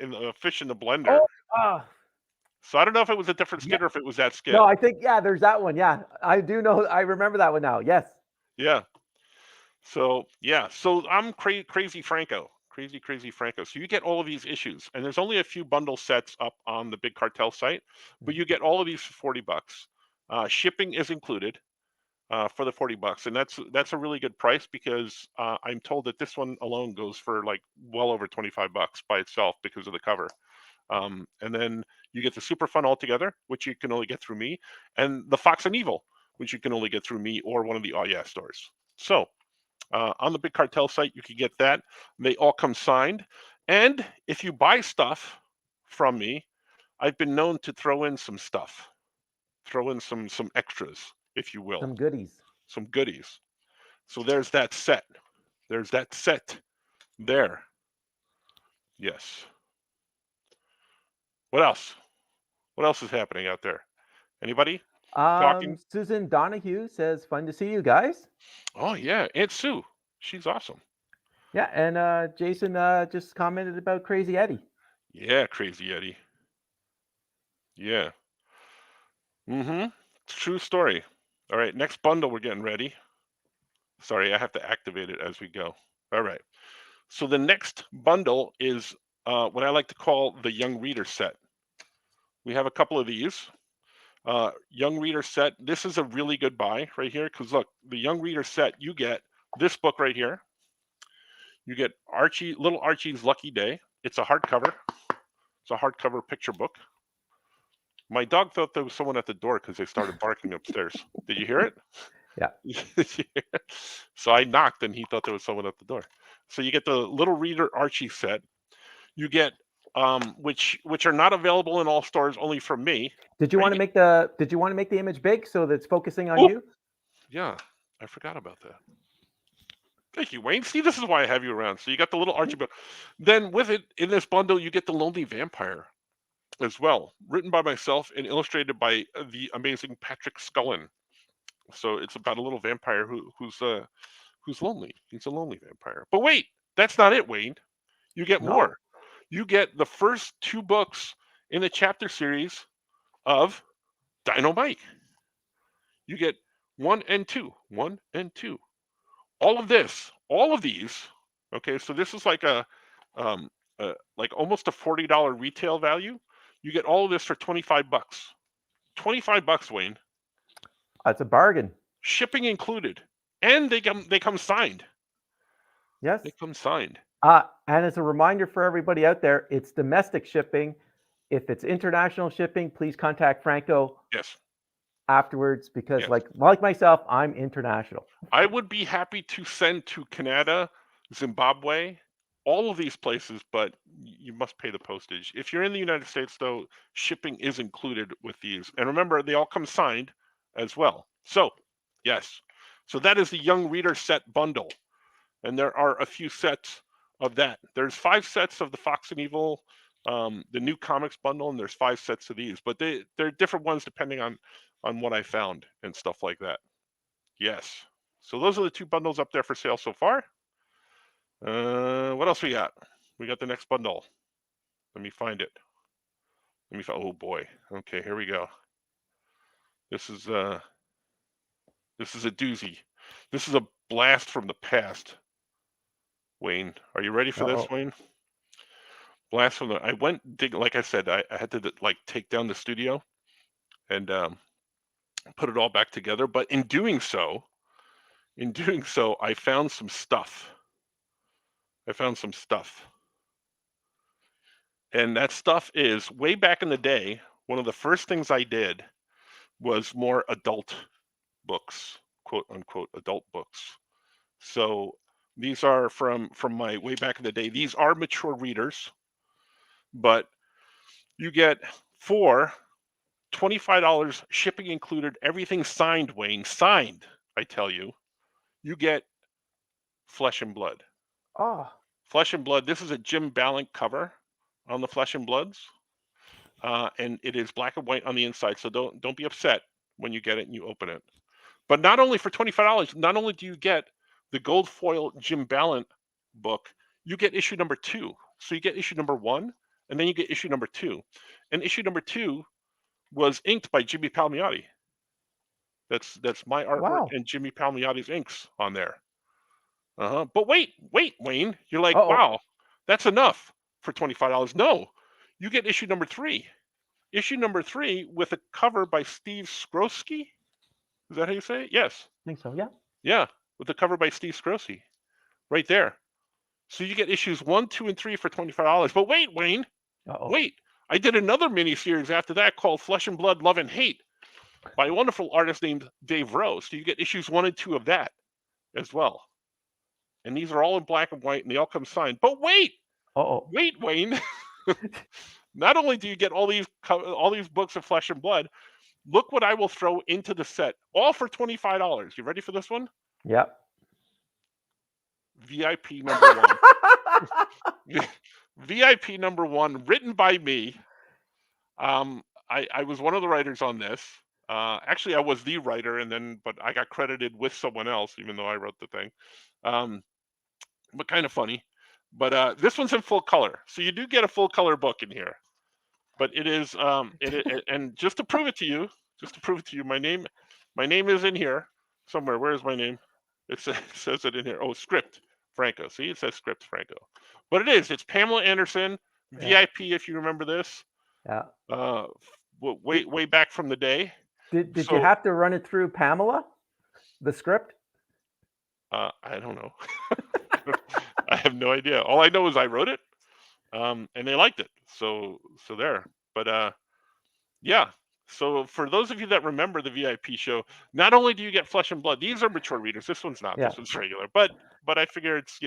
[SPEAKER 1] in the fish in the blender.
[SPEAKER 2] Oh, uh,
[SPEAKER 1] So I don't know if it was a different
[SPEAKER 2] yeah.
[SPEAKER 1] skit or if it was that skit.
[SPEAKER 2] No, I think there's that one. Yeah, I do know. I remember that one now. Yes,
[SPEAKER 1] Yeah. So yeah, so I'm crazy Franco, crazy Franco. So you get all of these issues, and there's only a few bundle sets up on the Big Cartel site, but you get all of these for $40. Shipping is included for the $40, and that's a really good price because I'm told that this one alone goes for like well over $25 by itself because of the cover. And then you get the Super Fun altogether, which you can only get through me, and the Fox and Evil, which you can only get through me or one of the Oh Yeah stores. So on the Big Cartel site, you can get that. They all come signed. And if you buy stuff from me, I've been known to throw in some stuff, throw in some extras, if you will,
[SPEAKER 2] some goodies.
[SPEAKER 1] some goodies. So there's that set. There's that set there. Yes. What else? What else is happening out there? Anybody talking?
[SPEAKER 2] Susan Donahue says, "Fun to see you guys."
[SPEAKER 1] Oh yeah, Aunt Sue. She's awesome.
[SPEAKER 2] Yeah, and Jason just commented about Crazy Eddie.
[SPEAKER 1] Yeah, Crazy Eddie. Yeah. Mm-hmm. True story. All right, next bundle we're getting ready. Sorry, I have to activate it as we go. All right. So the next bundle is what I like to call the Young Reader set. We have a couple of these. Young Reader set. This is a really good buy right here because look, the Young Reader set, you get this book right here. You get Little Archie's Lucky Day. It's a hardcover. It's a hardcover picture book. My dog thought there was someone at the door because they started barking upstairs. Did you hear it?
[SPEAKER 2] Yeah.
[SPEAKER 1] So I knocked and he thought there was someone at the door. So you get the Little Reader Archie set. You get which are not available in all stores, only from me.
[SPEAKER 2] Did you
[SPEAKER 1] Are you?
[SPEAKER 2] want to make the Did you want to make the image big so that it's focusing on
[SPEAKER 1] Oh,
[SPEAKER 2] you?
[SPEAKER 1] yeah, I forgot about that. Thank you, Wayne. See, this is why I have you around. So you got the Little Archie book. Then with it in this bundle, you get the Lonely Vampire as well, written by myself and illustrated by the amazing Patrick Scullen. So it's about a little vampire who's lonely. He's a lonely vampire. But wait, that's not it, Wayne. You get
[SPEAKER 2] No.
[SPEAKER 1] more. You get the first two books in the chapter series of Dino Mike. You get one and two, one and two. All of this, all of these. Okay, so this is um, like almost a $40 retail value. You get all of this for $25. $25, Wayne.
[SPEAKER 2] That's a bargain.
[SPEAKER 1] Shipping included, and they come signed. They
[SPEAKER 2] Yes.
[SPEAKER 1] come signed.
[SPEAKER 2] And as a reminder for everybody out there, it's domestic shipping. If it's international shipping, please contact Franco
[SPEAKER 1] Yes,
[SPEAKER 2] afterwards because,
[SPEAKER 1] yes.
[SPEAKER 2] like myself, I'm international.
[SPEAKER 1] I would be happy to send to Canada, Zimbabwe, all of these places, but you must pay the postage. If you're in the United States, though, shipping is included with these. And remember, they all come signed as well. So, yes. So that is the Young Reader set bundle. And there are a few sets of that. There's 5 sets of the Fox and Evil, the new comics bundle, and there's 5 sets of these. But they're different ones depending on what I found and stuff like that. Yes. So those are the 2 bundles up there for sale so far. What else we got? We got the next bundle. Let me find it. Oh boy. Okay, here we go. This is a doozy. This is a blast from the past. Wayne, are you ready for this,
[SPEAKER 2] Uh-oh.
[SPEAKER 1] Wayne? Blast from the. I went dig. Like I said, I had to like take down the studio and put it all back together. But in doing so, I found some stuff. And that stuff is way back in the day. One of the first things I did was more adult books, quote unquote adult books. So these are from my way back in the day. These are mature readers, but you get for $25 shipping included, everything signed, Wayne, signed. I tell you, you get Flesh and Blood.
[SPEAKER 2] Oh,
[SPEAKER 1] Flesh and Blood. This is a Jim Ballant cover on the Flesh and Bloods, and it is black and white on the inside. So don't be upset when you get it and you open it. But not only for $25, not only do you get the gold foil Jim Ballant book, you get issue number 2. So you get issue number 1, and then you get issue number 2. And issue number 2 was inked by Jimmy Palmiotti. That's my artwork
[SPEAKER 2] wow.
[SPEAKER 1] and Jimmy Palmiotti's inks on there. But wait, Wayne, you're like,
[SPEAKER 2] Oh,
[SPEAKER 1] wow, that's enough for $25. No, you get issue number 3. Issue number 3 with a cover by Steve Skrosky. Is that how you say it? Yes.
[SPEAKER 2] I think so. Yeah.
[SPEAKER 1] Yeah, with the cover by Steve Skrosky, right there. So you get issues 1, 2, and 3 for $25. But wait, Wayne,
[SPEAKER 2] Uh-oh.
[SPEAKER 1] wait. I did another mini series after that called Flesh and Blood, Love and Hate by a wonderful artist named Dave Rose. So you get issues 1 and 2 of that as well. And these are all in black and white, and they all come signed. But wait,
[SPEAKER 2] Uh-oh.
[SPEAKER 1] wait, Wayne. Not only do you get all these books of Flesh and Blood, look what I will throw into the set, all for $25. You ready for this one?
[SPEAKER 2] Yep.
[SPEAKER 1] VIP number 1. VIP number 1, written by me. I was one of the writers on this. Actually, I was the writer, but I got credited with someone else, even though I wrote the thing. But kind of funny. But this one's in full color, so you do get a full color book in here. But it is, and just to prove it to you, my name is in here somewhere. Where is my name? It says it in here. Oh, script Franco. See, it says script Franco. But it's Pamela Anderson,
[SPEAKER 2] Yeah.
[SPEAKER 1] VIP, if you remember this.
[SPEAKER 2] Yeah.
[SPEAKER 1] Way back from the day.
[SPEAKER 2] Did
[SPEAKER 1] So,
[SPEAKER 2] you have to run it through Pamela, the script?
[SPEAKER 1] I don't know. I have no idea. All I know is I wrote it, and they liked it. So there. But yeah. So for those of you that remember the VIP show, not only do you get Flesh and Blood, these are mature readers. This one's not.
[SPEAKER 2] Yeah.
[SPEAKER 1] This one's regular. But I figure it's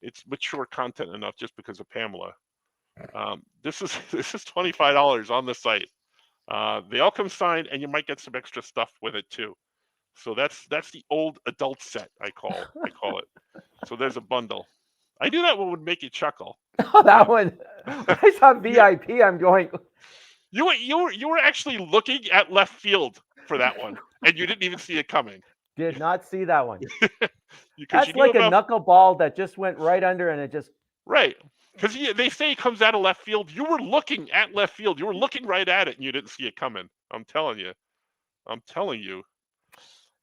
[SPEAKER 1] it's mature content enough just because of Pamela. This is $25 on the site. They all come signed, and you might get some extra stuff with it too. So that's the old adult set, I call it. So there's a bundle. I knew that one would make you chuckle.
[SPEAKER 2] Oh, that one. When I saw VIP, I'm going.
[SPEAKER 1] You were actually looking at left field for that one, and you didn't even see it coming.
[SPEAKER 2] Did not see that one.
[SPEAKER 1] Because
[SPEAKER 2] That's like a knuckleball that just went right under, and it just
[SPEAKER 1] right. Because they say it comes out of left field. You were looking at left field. You were looking right at it, and you didn't see it coming. I'm telling you.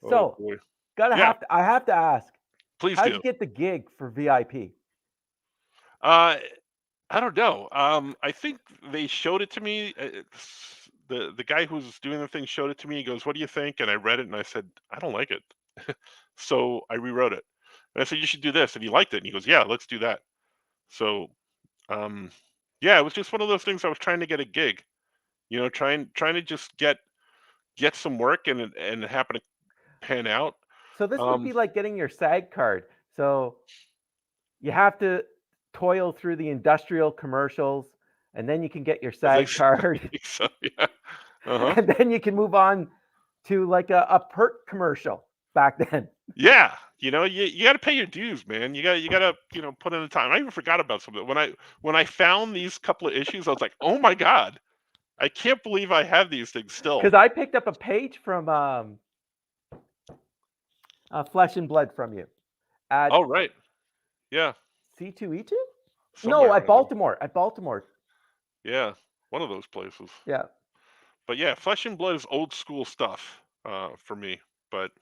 [SPEAKER 2] So,
[SPEAKER 1] oh, boy.
[SPEAKER 2] I have to ask.
[SPEAKER 1] Please
[SPEAKER 2] How
[SPEAKER 1] do.
[SPEAKER 2] did you get the gig for VIP?
[SPEAKER 1] I don't know. I think they showed it to me. The guy who's doing the thing showed it to me. He goes, "What do you think?" And I read it, and I said, "I don't like it." So I rewrote it. And I said, "You should do this." And he liked it. And he goes, "Yeah, let's do that." So, yeah, it was just one of those things. I was trying to get a gig, trying to just get some work, and it happened to pan out.
[SPEAKER 2] So this would be like getting your SAG card. So you have to toil through the industrial commercials, and then you can get your SAG card.
[SPEAKER 1] I think so, yeah.
[SPEAKER 2] And then you can move on to like a PERT commercial back then.
[SPEAKER 1] Yeah, you got to pay your dues, man. You got to put in the time. I even forgot about something. When I found these couple of issues, I was like, oh my god, I can't believe I have these things still.
[SPEAKER 2] Because I picked up a page from Flesh and Blood from you.
[SPEAKER 1] Oh right, yeah.
[SPEAKER 2] C2E2? No, at Baltimore. At Baltimore.
[SPEAKER 1] Yeah, one of those places.
[SPEAKER 2] Yeah.
[SPEAKER 1] But yeah, Flesh and Blood is old school stuff for me. But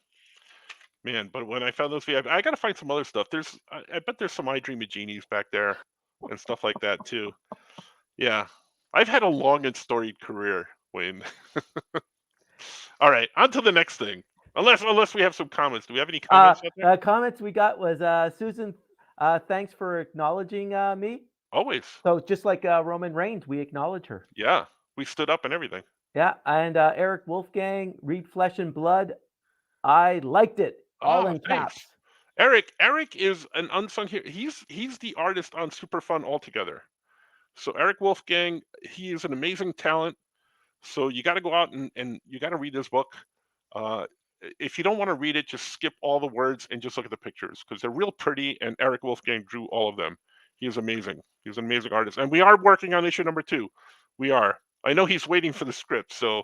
[SPEAKER 1] man, when I found those VIP, I got to find some other stuff. I bet there's some I Dream of Genies back there and stuff like that too. Yeah, I've had a long and storied career, Wayne. All right, on to the next thing. Unless we have some comments. Do we have any comments out there?
[SPEAKER 2] Comments we got was Susan, thanks for acknowledging me.
[SPEAKER 1] Always.
[SPEAKER 2] So just like Roman Reigns, we acknowledge her.
[SPEAKER 1] Yeah, we stood up and everything.
[SPEAKER 2] Yeah, and Eric Wolfgang, read Flesh and Blood. I liked it. All
[SPEAKER 1] Oh,
[SPEAKER 2] in
[SPEAKER 1] thanks.
[SPEAKER 2] caps.
[SPEAKER 1] Eric is an unsung hero. He's the artist on Super Fun Altogether. So Eric Wolfgang, he is an amazing talent. So you got to go out and you got to read this book. Uh, if you don't want to read it, just skip all the words and just look at the pictures because they're real pretty. And Eric Wolfgang drew all of them. He is amazing. He's an amazing artist. And we are working on issue number 2. We are. I know he's waiting for the script. So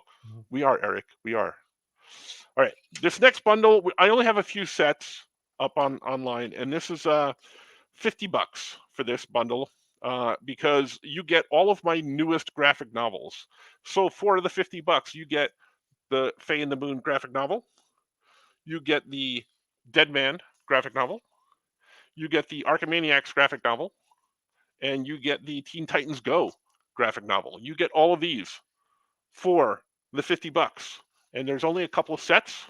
[SPEAKER 1] we are, Eric. We are. All right. This next bundle, I only have a few sets up online, and this is $50 for this bundle because you get all of my newest graphic novels. So for the $50, you get the Faye and the Moon graphic novel, you get the Dead Man graphic novel, you get the Archimaniacs graphic novel, and you get the Teen Titans Go graphic novel. You get all of these for the $50, and there's only a couple of sets.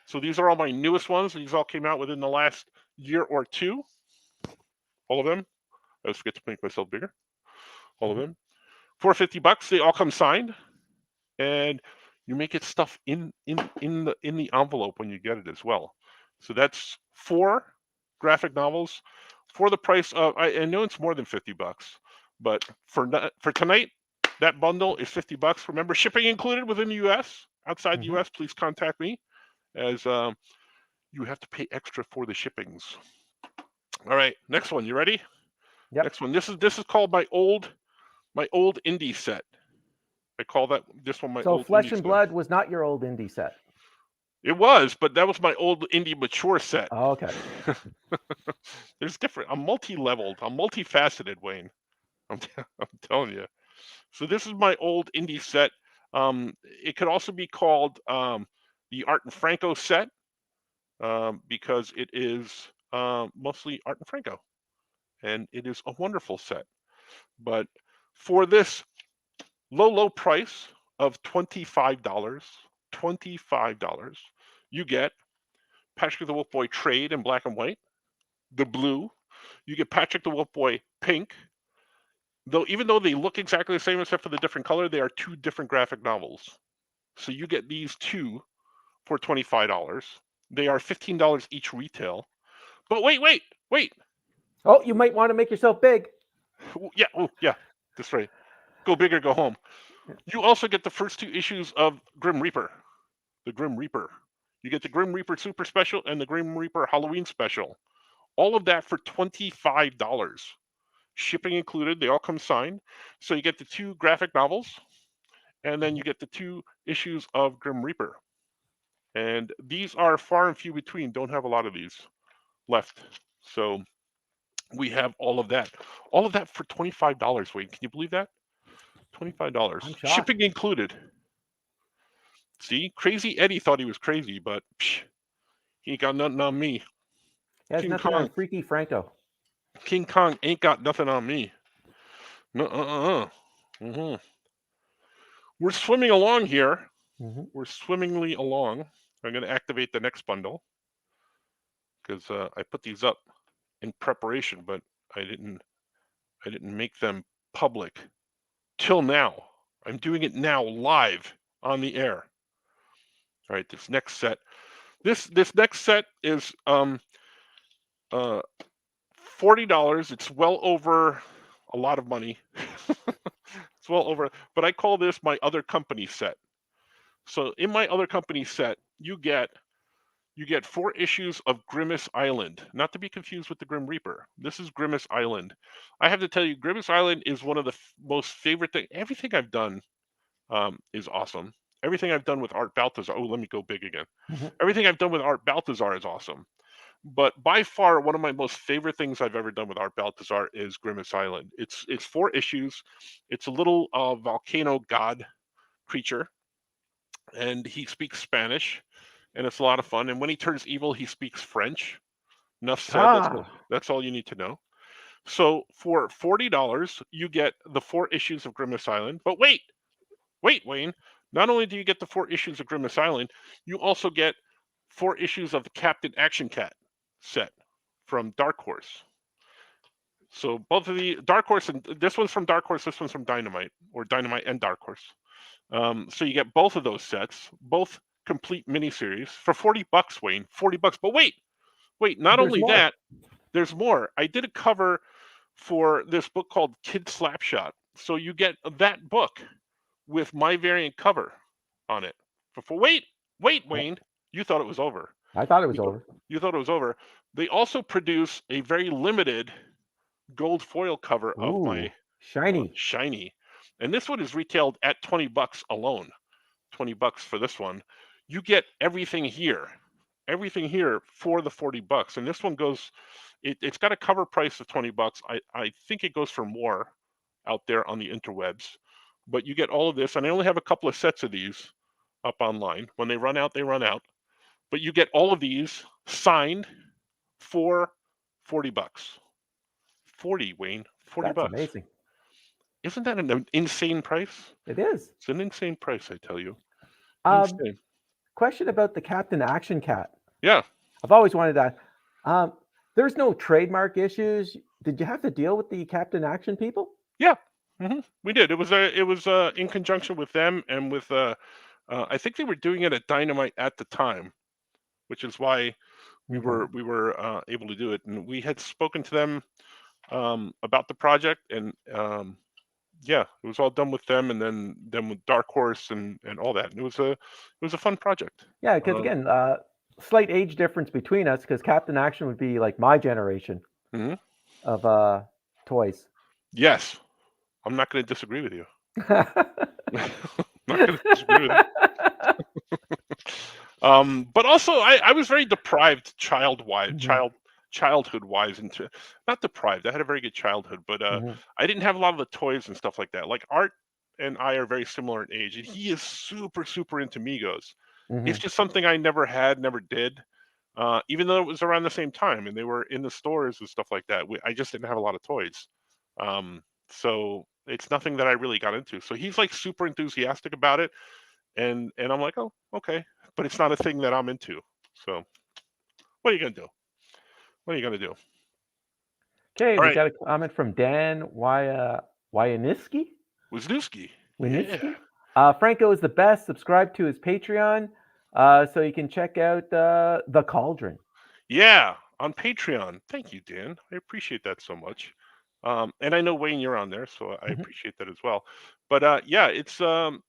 [SPEAKER 1] So these are all my newest ones. These all came out within the last year or two. All of them. I always forget to make myself bigger. All of them. For $50, they all come signed, and you may get stuff in the envelope when you get it as well. So that's 4 graphic novels for the price of. I know it's more than $50, but for tonight, that bundle is $50. Remember, shipping included within the U.S. Outside the U.S., please contact me, as you have to pay extra for the shippings. All right, next one. You ready?
[SPEAKER 2] Yep.
[SPEAKER 1] Next one. This is called my old indie set. I call this one my
[SPEAKER 2] So
[SPEAKER 1] old
[SPEAKER 2] Flesh
[SPEAKER 1] indie
[SPEAKER 2] and
[SPEAKER 1] set.
[SPEAKER 2] Blood was not your old indie set.
[SPEAKER 1] It was, but that was my old indie mature set.
[SPEAKER 2] Oh, okay.
[SPEAKER 1] There's different. I'm multi-leveled. I'm multifaceted, Wayne. I'm telling you. So this is my old indie set. It could also be called the Art and Franco set because it is mostly Art and Franco, and it is a wonderful set. But for this low price of $25, you get Patrick the Wolf Boy Trade in black and white, the blue. You get Patrick the Wolf Boy Pink. Even though they look exactly the same except for the different color, they are 2 different graphic novels. So you get these 2 for $25. They are $15 each retail. But wait.
[SPEAKER 2] Oh, you might want to make yourself big.
[SPEAKER 1] Yeah. That's right. Go big or go home. You also get the first 2 issues of Grim Reaper. The Grim Reaper. You get the Grim Reaper Super Special and the Grim Reaper Halloween Special. All of that for $25. Shipping included. They all come signed. So you get the 2 graphic novels, and then you get the 2 issues of Grim Reaper. And these are far and few between. Don't have a lot of these left. So we have all of that. All of that for $25, Wayne. Can you believe that? $25.
[SPEAKER 2] I'm shocked.
[SPEAKER 1] Shipping included. See, Crazy Eddie thought he was crazy, but he ain't got nothing on me.
[SPEAKER 2] He has
[SPEAKER 1] King
[SPEAKER 2] nothing
[SPEAKER 1] Kong.
[SPEAKER 2] on Freaky Franco.
[SPEAKER 1] King Kong ain't got nothing on me. No. We're swimming along here. We're swimmingly along. I'm going to activate the next bundle because I put these up in preparation, but I didn't make them public till now. I'm doing it now live on the air. All right, this next set. This next set is $40. It's well over a lot of money. It's well over, but I call this my other company set. So in my other company set, you get 4 issues of Grimace Island, not to be confused with the Grim Reaper. This is Grimace Island. I have to tell you, Grimace Island is one of the most favorite things. Everything I've done is awesome. Everything I've done with Art Balthazar. Oh, let me go big again. Everything I've done with Art Balthazar is awesome. But by far, one of my most favorite things I've ever done with Art Balthazar is Grimace Island. It's 4 issues. It's a little volcano god creature, and he speaks Spanish, and it's a lot of fun. And when he turns evil, he speaks French. Enough said. That's all you need to know. So for $40, you get the 4 issues of Grimace Island. But wait, Wayne. Not only do you get the 4 issues of Grimace Island, you also get 4 issues of the Captain Action Cat set from Dark Horse. So both of the Dark Horse, and this one's from Dark Horse, this one's from Dynamite, or Dynamite and Dark Horse. So you get both of those sets. Both complete miniseries for $40, Wayne. $40. But wait. Not
[SPEAKER 2] There's
[SPEAKER 1] only
[SPEAKER 2] more.
[SPEAKER 1] that, there's more. I did a cover for this book called Kid Slapshot. So you get that book with my variant cover on it. Wait, Wayne. You thought it was over.
[SPEAKER 2] I thought it
[SPEAKER 1] You
[SPEAKER 2] was
[SPEAKER 1] thought,
[SPEAKER 2] over.
[SPEAKER 1] you thought it was over. They also produce a very limited gold foil cover of my
[SPEAKER 2] Ooh, shiny.
[SPEAKER 1] shiny, and this one is retailed at $20 alone. $20 for this one. You get everything here for the $40, and this one goes. It's got a cover price of $20. I think it goes for more out there on the interwebs, but you get all of this, and I only have a couple of sets of these up online. When they run out, they run out. But you get all of these signed for $40. 40, Wayne. 40
[SPEAKER 2] That's
[SPEAKER 1] bucks.
[SPEAKER 2] amazing.
[SPEAKER 1] Isn't that an insane price?
[SPEAKER 2] It is.
[SPEAKER 1] It's an insane price, I tell you.
[SPEAKER 2] Um,
[SPEAKER 1] Insane.
[SPEAKER 2] question about the Captain Action Cat.
[SPEAKER 1] Yeah.
[SPEAKER 2] I've always wanted that. There's no trademark issues. Did you have to deal with the Captain Action people?
[SPEAKER 1] Yeah. We did. It was in conjunction with them and with I think they were doing it at Dynamite at the time, which is why we
[SPEAKER 2] Okay.
[SPEAKER 1] were able to do it. And we had spoken to them about the project, and yeah, it was all done with them, and then with Dark Horse and all that. And it was a fun project.
[SPEAKER 2] Yeah, because
[SPEAKER 1] Um,
[SPEAKER 2] again, slight age difference between us. Because Captain Action would be like my generation
[SPEAKER 1] mhm.
[SPEAKER 2] of toys.
[SPEAKER 1] Yes, I'm not going to disagree with you. Not going to disagree with you. But also, I was very deprived
[SPEAKER 2] Mhm,
[SPEAKER 1] childhood wise into not deprived. I had a very good childhood, but
[SPEAKER 2] mhm,
[SPEAKER 1] I didn't have a lot of the toys and stuff like that. Like Art and I are very similar in age, and he is super into Migos. It's
[SPEAKER 2] mhm.
[SPEAKER 1] just something I never had, never did. Even though it was around the same time and they were in the stores and stuff like that, I just didn't have a lot of toys. So it's nothing that I really got into. So he's like super enthusiastic about it, and I'm like, oh, okay, but it's not a thing that I'm into. So what are you gonna do? What are you gonna do?
[SPEAKER 2] Okay,
[SPEAKER 1] All
[SPEAKER 2] we
[SPEAKER 1] right,
[SPEAKER 2] got a comment from Dan Wyaniski.
[SPEAKER 1] Wisniewski. Yeah,
[SPEAKER 2] Winitsky. Franco is the best. Subscribe to his Patreon so you can check out the Cauldron.
[SPEAKER 1] yeah, on Patreon. Thank you, Dan. I appreciate that so much. And I know Wayne, you're on there, so I
[SPEAKER 2] Mhm,
[SPEAKER 1] appreciate that as well. But yeah, it's um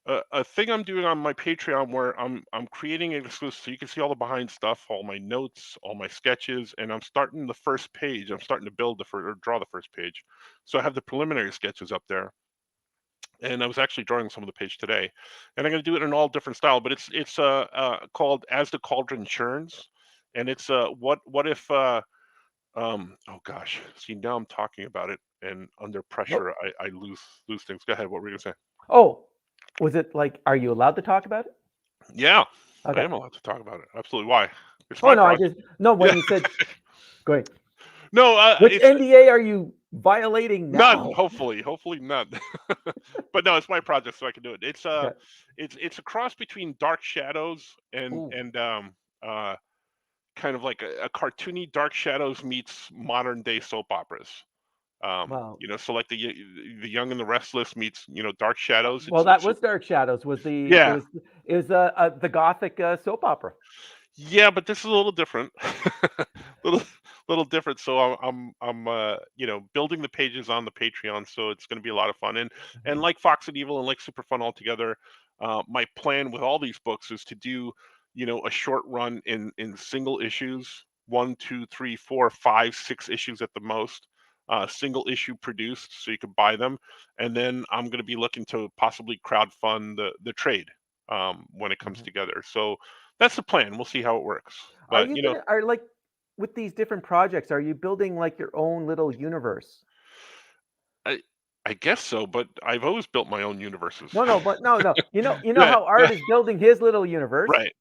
[SPEAKER 1] a thing I'm doing on my Patreon where I'm creating an exclusive, so you can see all the behind stuff, all my notes, all my sketches, and I'm starting the first page. I'm starting to build the first or draw the first page. So I have the preliminary sketches up there, and I was actually drawing some of the page today, and I'm going to do it in all different style. But it's called As the Cauldron Churns, and it's what if oh gosh, see now I'm talking about it, and under
[SPEAKER 2] Oh,
[SPEAKER 1] pressure I lose things. Go ahead. What were you gonna say?
[SPEAKER 2] oh, was it like, are you allowed to talk about it?
[SPEAKER 1] Yeah, I
[SPEAKER 2] Okay.
[SPEAKER 1] am allowed to talk about it. Absolutely. Why? It's
[SPEAKER 2] Oh,
[SPEAKER 1] my
[SPEAKER 2] no,
[SPEAKER 1] project.
[SPEAKER 2] when
[SPEAKER 1] Yeah.
[SPEAKER 2] you said, go ahead.
[SPEAKER 1] No,
[SPEAKER 2] Which
[SPEAKER 1] it's
[SPEAKER 2] NDA are you violating
[SPEAKER 1] none.
[SPEAKER 2] now?
[SPEAKER 1] Hopefully none. But no, it's my project, so I can do it.
[SPEAKER 2] Okay.
[SPEAKER 1] It's a cross between Dark Shadows
[SPEAKER 2] Ooh,
[SPEAKER 1] and uh kind of like a cartoony Dark Shadows meets modern day soap operas.
[SPEAKER 2] wow.
[SPEAKER 1] So like the Young and the Restless meets Dark Shadows.
[SPEAKER 2] Well, that was Dark Shadows.
[SPEAKER 1] Yeah,
[SPEAKER 2] It was the gothic soap opera.
[SPEAKER 1] yeah, but this is a little different. little little different. So I'm building the pages on the Patreon, so it's going to be a lot of fun. And
[SPEAKER 2] Mhm,
[SPEAKER 1] like Fox and Evil and like Super Fun Altogether, my plan with all these books is to do a short run in single issues, one, two, three, four, five, 6 issues at the most. Single issue produced, so you can buy them, and then I'm going to be looking to possibly crowdfund the trade when it comes
[SPEAKER 2] mhm.
[SPEAKER 1] together. So that's the plan. We'll see how it works.
[SPEAKER 2] Are
[SPEAKER 1] But
[SPEAKER 2] you gonna are like with these different projects? Are you building like your own little universe?
[SPEAKER 1] I I guess so. But I've always built my own universes.
[SPEAKER 2] No, no, but no, no. You know
[SPEAKER 1] Yeah,
[SPEAKER 2] how
[SPEAKER 1] yeah,
[SPEAKER 2] Art is building his little universe,
[SPEAKER 1] right.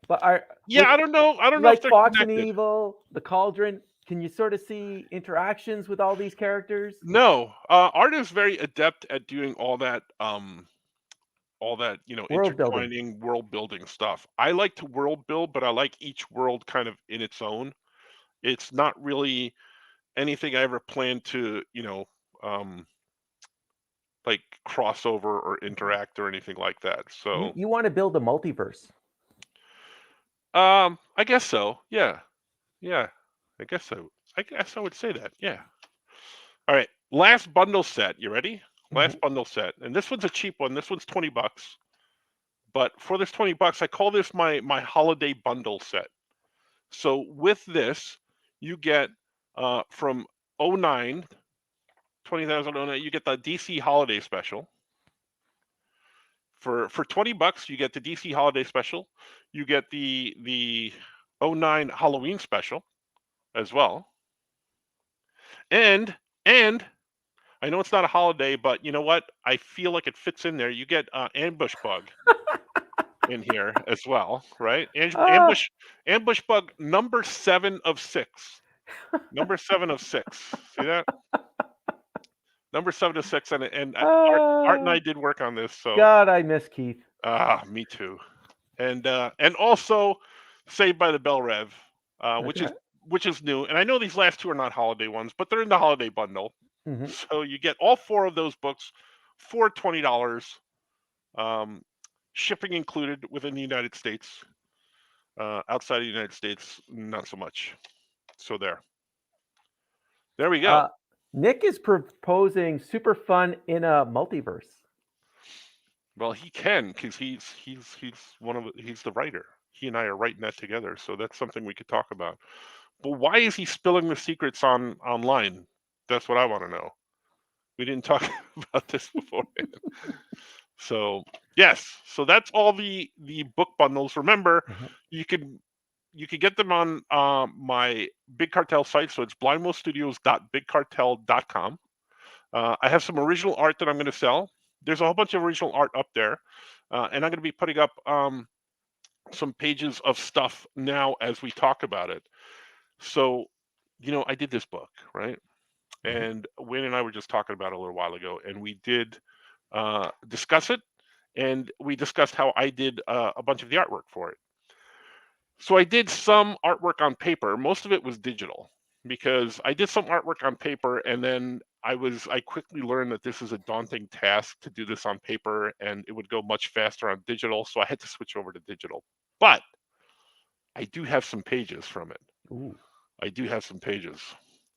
[SPEAKER 2] but are
[SPEAKER 1] Yeah,
[SPEAKER 2] with
[SPEAKER 1] I don't know. I don't know if
[SPEAKER 2] like
[SPEAKER 1] they're
[SPEAKER 2] Fox and
[SPEAKER 1] connected.
[SPEAKER 2] Evil, the Cauldron, can you sort of see interactions with all these characters?
[SPEAKER 1] No, Art is very adept at doing all that
[SPEAKER 2] World building.
[SPEAKER 1] intertwining world building stuff. I like to world build, but I like each world kind of in its own. It's not really anything I ever plan to um like crossover or interact or anything like that. So
[SPEAKER 2] You want to build a multiverse.
[SPEAKER 1] I guess so. Yeah. Yeah. I guess so. I guess I would say that. Yeah. All right. Last bundle set. You ready?
[SPEAKER 2] Mm-hmm.
[SPEAKER 1] Last bundle set. And this one's a cheap one. This one's $20. But for this $20, I call this my holiday bundle set. So with this, you get from 09, 2009, you get the DC holiday special. For $20, you get the DC holiday special. You get the 09 Halloween special as well. And I know it's not a holiday, but you know what? I feel like it fits in there. You get ambush bug in here as well, right?
[SPEAKER 2] Ah,
[SPEAKER 1] Ambush bug number 7 of 6. Number 7 of 6. See that? Number 7 of 6, and Art and I
[SPEAKER 2] ah,
[SPEAKER 1] did work on this, so
[SPEAKER 2] God, I miss Keith.
[SPEAKER 1] me too. And also Saved by the Bell Rev, which is
[SPEAKER 2] Okay.
[SPEAKER 1] new. And I know these last two are not holiday ones, but they're in the holiday bundle.
[SPEAKER 2] Mm-hmm.
[SPEAKER 1] So you get all 4 of those books for $20, shipping included within the United States. Outside of the United States, not so much. So there we go.
[SPEAKER 2] Nick is proposing super fun in a multiverse.
[SPEAKER 1] Well, he can because he's the writer. He and I are writing that together, so that's something we could talk about. But why is he spilling the secrets online? That's what I want to know. We didn't talk about this before. So yes, so that's all the book bundles. Remember,
[SPEAKER 2] Mm-hmm.
[SPEAKER 1] you can get them on my Big Cartel site. So it's blindwellstudios.bigcartel.com. I have some original art that I'm going to sell. There's a whole bunch of original art up there, and I'm going to be putting up some pages of stuff now as we talk about it. So, I did this book, right?
[SPEAKER 2] Mm-hmm.
[SPEAKER 1] And Wayne and I were just talking about it a little while ago, and we did discuss it, and we discussed how I did a bunch of the artwork for it. So I did some artwork on paper. Most of it was digital because I did some artwork on paper, and then I quickly learned that this is a daunting task to do this on paper, and it would go much faster on digital. So I had to switch over to digital. But I do have some pages from it.
[SPEAKER 2] Ooh.
[SPEAKER 1] I do have some pages.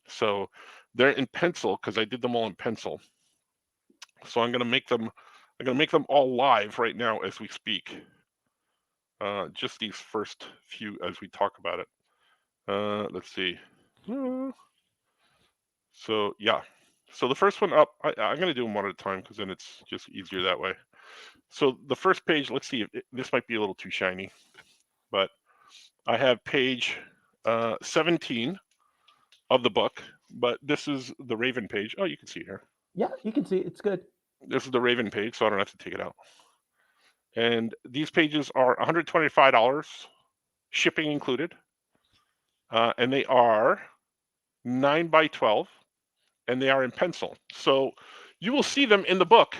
[SPEAKER 1] So they're in pencil because I did them all in pencil. So I'm gonna make them all live right now as we speak. Just these first few as we talk about it. Let's see. So yeah. So the first one up, I'm gonna do them one at a time because then it's just easier that way. So the first page, let's see. This might be a little too shiny, but I have page 17 of the book. But this is the Raven page. Oh, you can see here.
[SPEAKER 2] Yeah, you can see it's good.
[SPEAKER 1] This is the Raven page, so I don't have to take it out. And these pages are $125, shipping included. And they are 9 by 12, and they are in pencil. So you will see them in the book,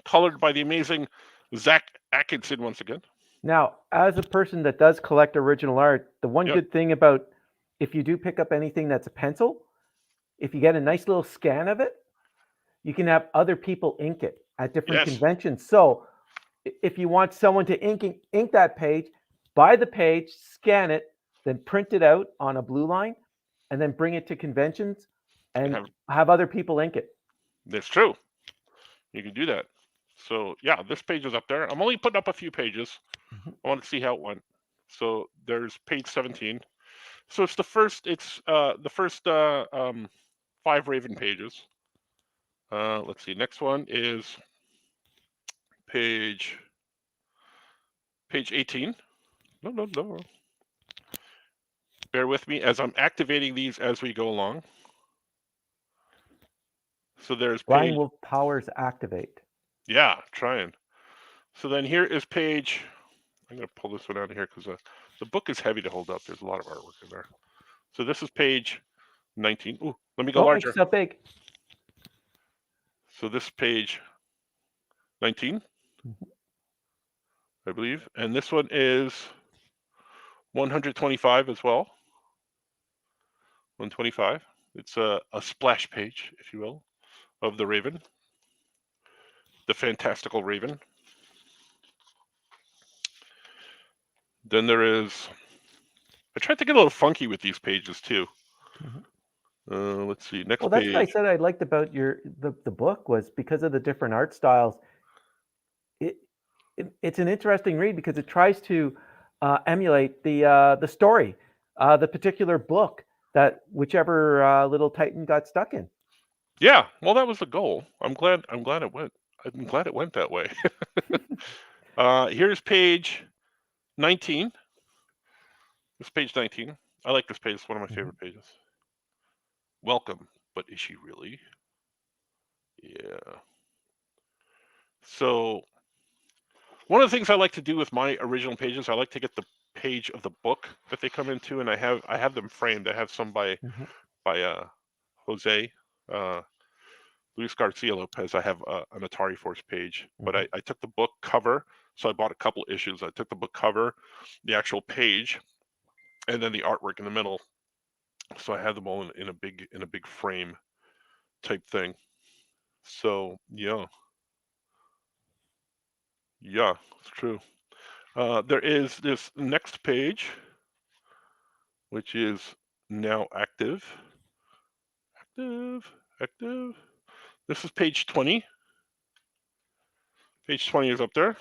[SPEAKER 1] colored by the amazing Zach Atkinson once again.
[SPEAKER 2] Now, as a person that does collect original art, the one
[SPEAKER 1] Yep.
[SPEAKER 2] good thing about if you do pick up anything that's a pencil, if you get a nice little scan of it, you can have other people ink it at different
[SPEAKER 1] Yes.
[SPEAKER 2] conventions. So if you want someone to ink that page, buy the page, scan it, then print it out on a blue line, and then bring it to conventions and have other people ink it.
[SPEAKER 1] That's true. You can do that. So yeah, this page is up there. I'm only putting up a few pages.
[SPEAKER 2] Mhm.
[SPEAKER 1] I want to see how it went. So there's page 17. So it's the first. It's the first 5 Raven pages. Let's see. Next one is page 18. No. Bear with me as I'm activating these as we go along. So there's
[SPEAKER 2] Blind
[SPEAKER 1] page.
[SPEAKER 2] Wolf powers activate.
[SPEAKER 1] Yeah, trying. So then here is page. I'm going to pull this one out of here because the book is heavy to hold up. There's a lot of artwork in there. So this is page 19. Ooh, let me go larger.
[SPEAKER 2] It's so big.
[SPEAKER 1] So this is page 19, I believe. And this one is 125 as well. 125. It's a splash page, if you will, of the Raven. the fantastical Raven. Then there is. I tried to get a little funky with these pages too. Let's see. Next
[SPEAKER 2] Well, that's what I
[SPEAKER 1] page.
[SPEAKER 2] said I liked about the book was because of the different art styles. It, it's an interesting read because it tries to emulate the story, the particular book that whichever little Titan got stuck in.
[SPEAKER 1] Yeah, well, that was the goal. I'm glad. I'm glad it went. I'm glad it went that way. Here's page 19. This page 19. I like this page. It's one of my favorite pages. Welcome, but is she really? Yeah. So one of the things I like to do with my original pages, I like to get the page of the book that they come into, and I have them framed. I have some by Jose Luis Garcia Lopez. I have an Atari Force page, but I took the book cover, so I bought a couple issues. I took the book cover, the actual page, and then the artwork in the middle. So I have them all in a big frame type thing. So yeah, it's true. There is this next page, which is now active. Active. This is page 20. Page 20 is up there.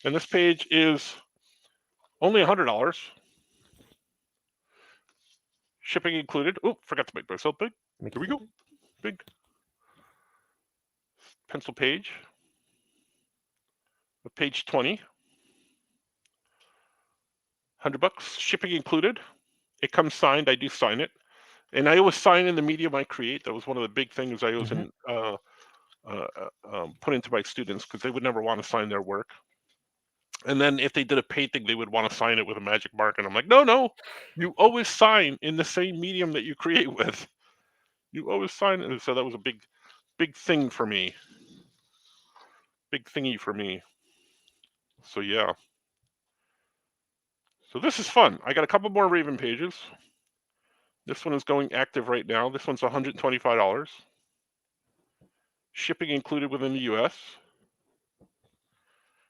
[SPEAKER 1] And this page is only $100. Shipping included. Oh, forgot to make myself big. Here we go. Big. Pencil page. Page 20. $100. Shipping included. It comes signed. I do sign it. And I always sign in the medium I create. That was one of the big things I always put into my students because they would never want to sign their work. And then if they did a painting, they would want to sign it with a magic mark. And I'm like, no, you always sign in the same medium that you create with. You always sign. And so that was a big thing for me. Big thingy for me. So yeah. So this is fun. I got a couple more Raven pages. This one is going active right now. This one's $125. Shipping included within the US.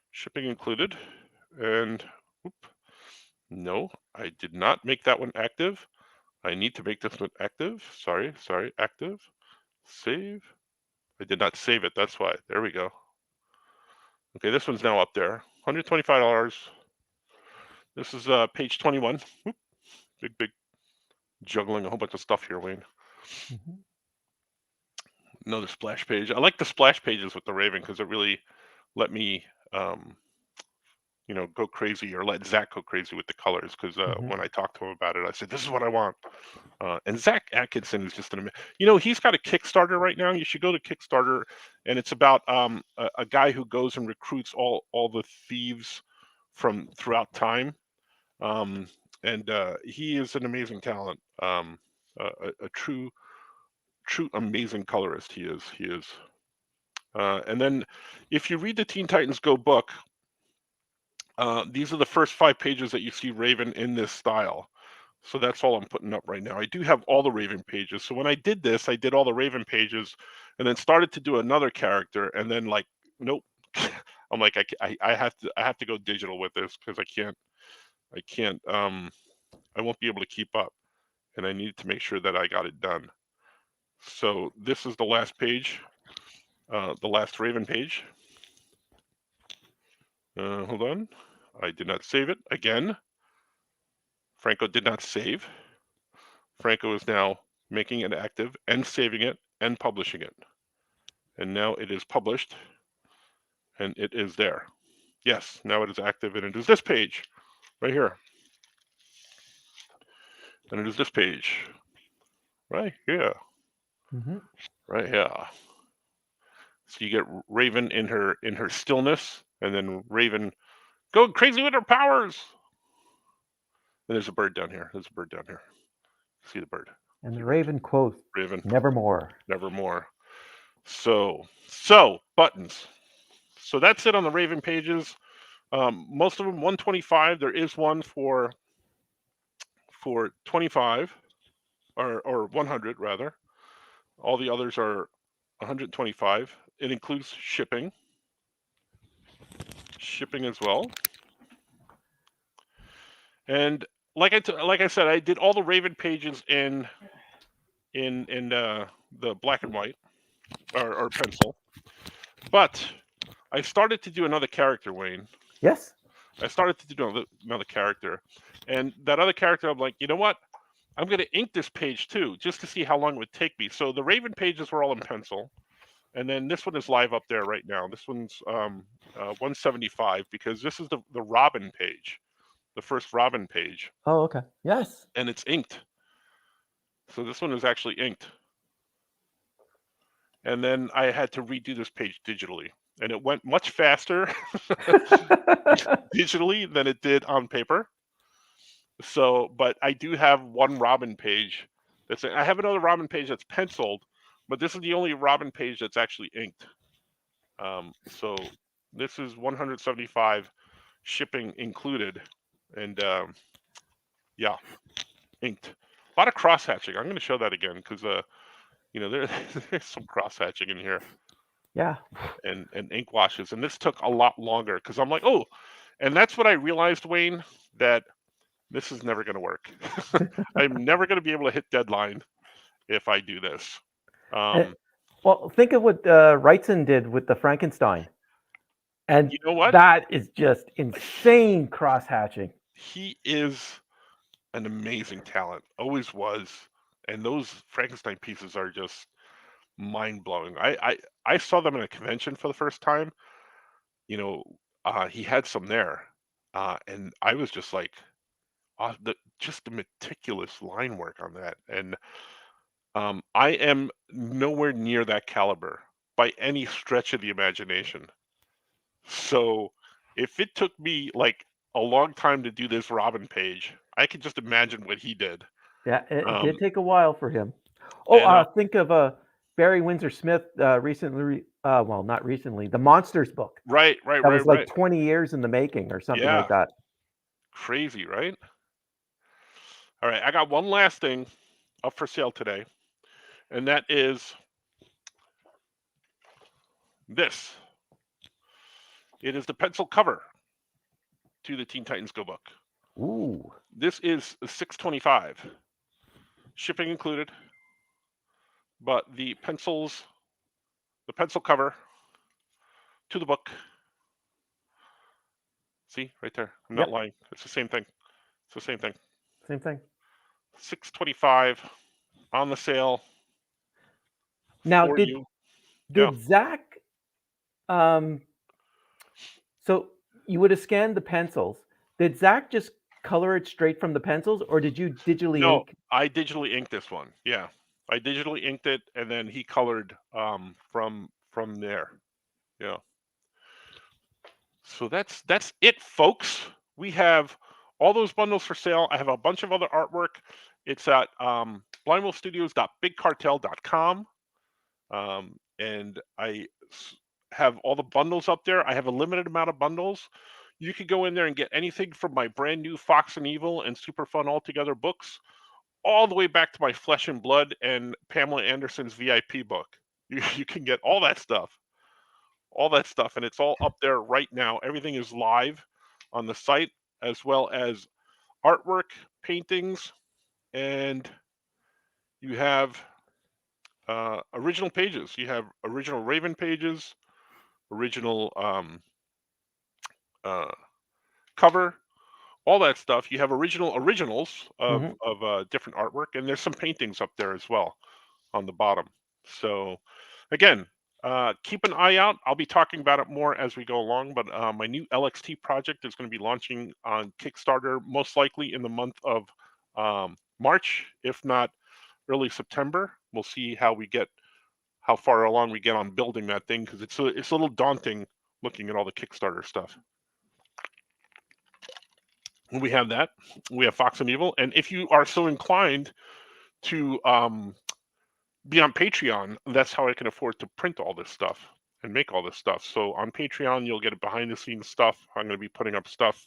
[SPEAKER 1] Shipping included. And no, I did not make that one active. I need to make this one active. Sorry, active. Save. I did not save it. That's why. There we go. Okay, this one's now up there. $125. This is page 21. Big juggling a whole bunch of stuff here, Wayne. Another splash page. I like the splash pages with the Raven because it really let me go crazy, or let Zach go crazy with the colors, because when I talked to him about it, I said, this is what I want. And Zach Atkinson is just he's got a Kickstarter right now. You should go to Kickstarter, and it's about a guy who goes and recruits all the thieves from throughout time. And he is an amazing talent, a true amazing colorist. He is. And then if you read the Teen Titans Go book, these are the first 5 pages that you see Raven in this style. So that's all I'm putting up right now. I do have all the Raven pages. So when I did this, I did all the Raven pages and then started to do another character, and then like, nope. I'm like, I have to go digital with this because I won't be able to keep up, and I needed to make sure that I got it done. So this is the last page, the last Raven page. Hold on. I did not save it again. Franco did not save. Franco is now making it active and saving it and publishing it. And now it is published, and it is there. Yes, now it is active, and it is this page right here. And it is this page right here. Right here. So you get Raven in her stillness, and then Raven going crazy with her powers. And there's a bird down here. See the bird.
[SPEAKER 2] And the Raven quote,
[SPEAKER 1] Raven.
[SPEAKER 2] Nevermore.
[SPEAKER 1] Nevermore. So buttons. So that's it on the Raven pages. Most of them 125. There is one for 25 or 100 rather. All the others are 125. it includes shipping as well. And like I said, I did all the Raven pages in the black and white or pencil. But I started to do another character, Wayne.
[SPEAKER 2] Yes.
[SPEAKER 1] I started to do another character, and that other character, I'm like, you know what? I'm going to ink this page too, just to see how long it would take me. So the Raven pages were all in pencil, and then this one is live up there right now. This one's 175 because this is the Robin page, the first Robin page,
[SPEAKER 2] Oh, okay. Yes.
[SPEAKER 1] and it's inked. So this one is actually inked. And then I had to redo this page digitally, and it went much faster digitally than it did on paper. So, but I do have one Robin page I have another Robin page that's penciled, but this is the only Robin page that's actually inked. So this is 175 shipping included, and yeah, inked. A lot of cross hatching. I'm going to show that again because there's some cross hatching in here.
[SPEAKER 2] Yeah.
[SPEAKER 1] And ink washes, and this took a lot longer because I'm like, oh, and that's what I realized, Wayne, that this is never going to work. I'm never going to be able to hit deadline if I do this.
[SPEAKER 2] Well, think of what Wrightson did with the Frankenstein. And
[SPEAKER 1] you know what?
[SPEAKER 2] That is just insane cross hatching.
[SPEAKER 1] He is an amazing talent, always was. And those Frankenstein pieces are just mind blowing. I saw them in a convention for the first time. He had some there, and I was just like, just the meticulous line work on that. And I am nowhere near that caliber by any stretch of the imagination. So if it took me like a long time to do this Robin page, I can just imagine what he did.
[SPEAKER 2] Yeah, it did take a while for him. Think of Barry Windsor Smith recently. Well, not recently. The Monsters book.
[SPEAKER 1] Right.
[SPEAKER 2] That was like 20 years in the making, or something like that.
[SPEAKER 1] Crazy, right? All right, I got one last thing up for sale today, and that is this. It is the pencil cover to the Teen Titans Go book.
[SPEAKER 2] Ooh.
[SPEAKER 1] This is $6.25, shipping included. But the pencil cover to the book. See right there. I'm not lying. It's the same thing. It's the same thing.
[SPEAKER 2] Same thing.
[SPEAKER 1] $6.25 on the sale.
[SPEAKER 2] Now, did Zach? So you would have scanned the pencils. Did Zach just color it straight from the pencils, or did you digitally ink?
[SPEAKER 1] No, I digitally inked this one. Yeah, I digitally inked it, and then he colored from there. Yeah. So that's it, folks. We have all those bundles for sale. I have a bunch of other artwork. It's at blindwolfstudios.bigcartel.com. And I have all the bundles up there. I have a limited amount of bundles. You could go in there and get anything from my brand new Fox and Evil and Super Fun Altogether books, all the way back to my Flesh and Blood and Pamela Anderson's VIP book. You can get all that stuff, and it's all up there right now. Everything is live on the site, as well as artwork, paintings, and you have original pages. You have original Raven pages, original cover, all that stuff. You have originals of different artwork, and there's some paintings up there as well on the bottom. So again, keep an eye out. I'll be talking about it more as we go along, but my new LXT project is going to be launching on Kickstarter most likely in the month of March, if not early September. We'll see how far along we get on building that thing, because it's a little daunting looking at all the Kickstarter stuff. We have that. We have Fox and Evil, and if you are so inclined to be on Patreon, that's how I can afford to print all this stuff and make all this stuff. So on Patreon, you'll get behind the scenes stuff. I'm going to be putting up stuff,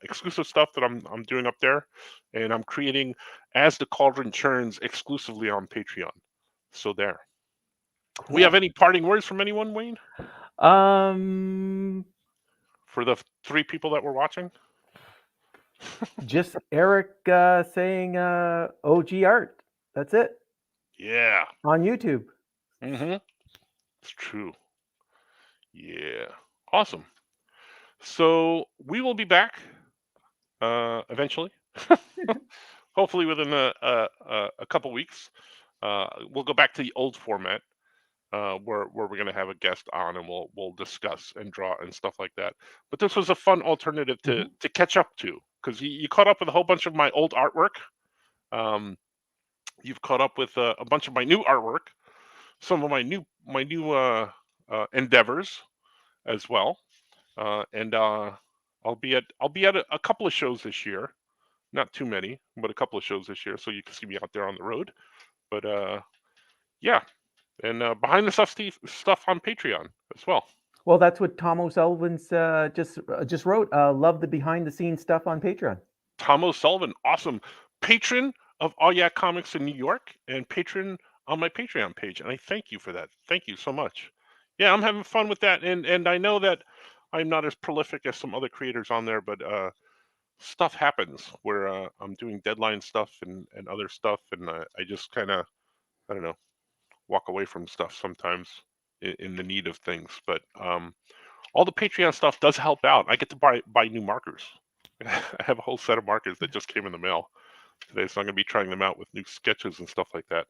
[SPEAKER 1] exclusive stuff that I'm doing up there, and I'm creating As the Cauldron Churns exclusively on Patreon. So there. We have
[SPEAKER 2] Cool.
[SPEAKER 1] any parting words from anyone, Wayne,
[SPEAKER 2] Um,
[SPEAKER 1] for the 3 people that were watching?
[SPEAKER 2] just Eric saying OG art. That's it
[SPEAKER 1] Yeah.
[SPEAKER 2] on YouTube.
[SPEAKER 1] Mm-hmm. It's true. Yeah. Awesome. So we will be back eventually. Hopefully within a couple weeks. We'll go back to the old format where we're gonna have a guest on and we'll discuss and draw and stuff like that. But this was a fun alternative to
[SPEAKER 2] Mhm.
[SPEAKER 1] catch up to because you caught up with a whole bunch of my old artwork. Um, you've caught up with a bunch of my new artwork, some of my new endeavors as well, and I'll be at a couple of shows this year. Not too many, but a couple of shows this year, so you can see me out there on the road. But yeah, and behind the stuff on Patreon as well.
[SPEAKER 2] Well, that's what Tom O'Sullivan's just wrote. Love the behind the scenes stuff on Patreon.
[SPEAKER 1] Tom O'Sullivan, awesome patron of All Yeah Comics in New York and patron on my Patreon page, and I thank you for that. Thank you so much. Yeah, I'm having fun with that, and I know that I'm not as prolific as some other creators on there, but stuff happens where I'm doing deadline stuff and other stuff, and I just kind of I don't know walk away from stuff sometimes in the need of things. But all the Patreon stuff does help out. I get to buy new markers. I have a whole set of markers that just came in the mail today, so I'm gonna be trying them out with new sketches and stuff like that.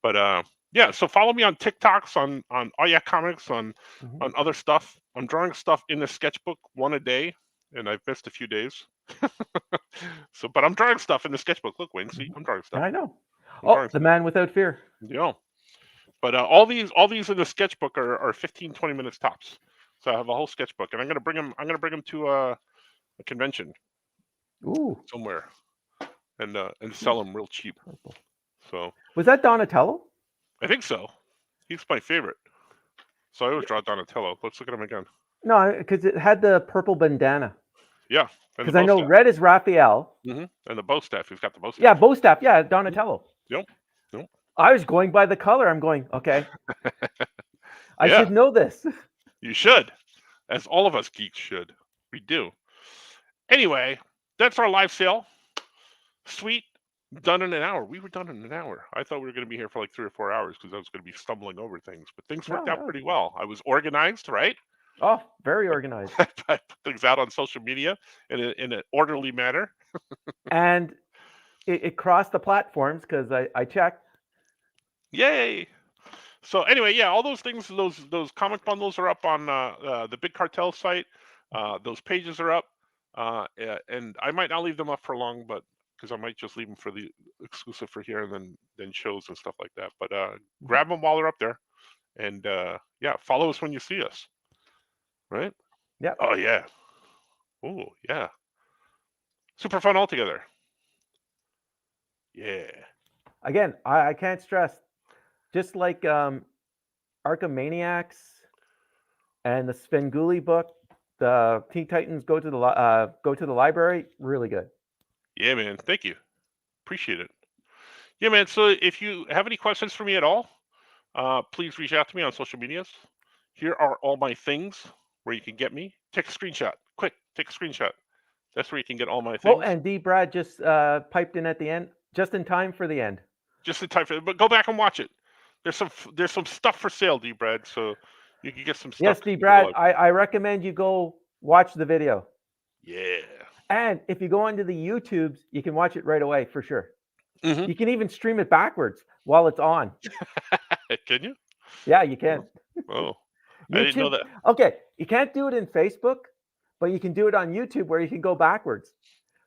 [SPEAKER 1] But yeah, so follow me on TikToks on Oh Yeah Comics
[SPEAKER 2] Mhm.
[SPEAKER 1] on other stuff. I'm drawing stuff in the sketchbook one a day, and I've missed a few days. So, but I'm drawing stuff in the sketchbook. Look, Wayne, see,
[SPEAKER 2] Mhm.
[SPEAKER 1] I'm drawing stuff.
[SPEAKER 2] I know.
[SPEAKER 1] I'm
[SPEAKER 2] Oh,
[SPEAKER 1] drawing
[SPEAKER 2] the
[SPEAKER 1] stuff.
[SPEAKER 2] man without fear.
[SPEAKER 1] Yeah. But all these in the sketchbook are 15, 20 minutes tops. So I have a whole sketchbook, and I'm gonna bring them to a convention
[SPEAKER 2] Ooh,
[SPEAKER 1] somewhere and sell
[SPEAKER 2] ooh,
[SPEAKER 1] them real cheap.
[SPEAKER 2] purple.
[SPEAKER 1] So
[SPEAKER 2] Was that Donatello?
[SPEAKER 1] I think so. He's my favorite. So I always
[SPEAKER 2] Yeah.
[SPEAKER 1] draw Donatello. Let's look at him again.
[SPEAKER 2] No, because it had the purple bandana.
[SPEAKER 1] Yeah, and the
[SPEAKER 2] Because I
[SPEAKER 1] bow
[SPEAKER 2] know
[SPEAKER 1] staff.
[SPEAKER 2] red is Raphael.
[SPEAKER 1] And the bow staff. He's got the bow
[SPEAKER 2] Yeah,
[SPEAKER 1] staff.
[SPEAKER 2] bow staff. Yeah,
[SPEAKER 1] Mhm.
[SPEAKER 2] Donatello.
[SPEAKER 1] Yep. Yep.
[SPEAKER 2] I was going by the color. I'm going, okay, I
[SPEAKER 1] Yeah,
[SPEAKER 2] should know this.
[SPEAKER 1] you should, as all of us geeks should. We do. Anyway, that's our live sale. Sweet. Done in an hour. We were done in an hour. I thought we were going to be here for like 3 or 4 hours because I was going to be stumbling over things, but things worked
[SPEAKER 2] No,
[SPEAKER 1] out
[SPEAKER 2] no.
[SPEAKER 1] pretty well. I was organized, right?
[SPEAKER 2] Oh, very organized.
[SPEAKER 1] I put things out on social media in an orderly manner.
[SPEAKER 2] And it crossed the platforms because I checked.
[SPEAKER 1] Yay! So anyway, yeah, all those things, those comic bundles are up on the Big Cartel site. Those pages are up, and I might not leave them up for long, but because I might just leave them for the exclusive for here and then shows and stuff like that. But
[SPEAKER 2] Mhm.
[SPEAKER 1] grab them while they're up there, and yeah, follow us when you see us. Right?
[SPEAKER 2] Yep.
[SPEAKER 1] Oh yeah. Oh yeah. Super fun altogether. Yeah.
[SPEAKER 2] Again, I can't stress, just like Arkham Maniacs and the Svengoolie book, the Teen Titans go to the library. Really good.
[SPEAKER 1] Yeah, man. Thank you. Appreciate it. Yeah, man. So if you have any questions for me at all, please reach out to me on social medias. Here are all my things where you can get me. Take a screenshot. Quick, take a screenshot. That's where you can get all my
[SPEAKER 2] Oh,
[SPEAKER 1] things.
[SPEAKER 2] and D. Brad just piped in at the end, just in time for the end.
[SPEAKER 1] Just in time for, but go back and watch it. There's some stuff for sale, D. Brad. So you can get some stuff
[SPEAKER 2] Yes,
[SPEAKER 1] to
[SPEAKER 2] D.
[SPEAKER 1] keep it
[SPEAKER 2] Brad,
[SPEAKER 1] alive.
[SPEAKER 2] I recommend you go watch the video.
[SPEAKER 1] Yeah.
[SPEAKER 2] And if you go into the YouTubes, you can watch it right away for sure.
[SPEAKER 1] Mm-hmm.
[SPEAKER 2] You can even stream it backwards while it's on.
[SPEAKER 1] Can you?
[SPEAKER 2] Yeah, you can.
[SPEAKER 1] Oh, I didn't know
[SPEAKER 2] YouTube.
[SPEAKER 1] that.
[SPEAKER 2] Okay, you can't do it in Facebook, but you can do it on YouTube where you can go backwards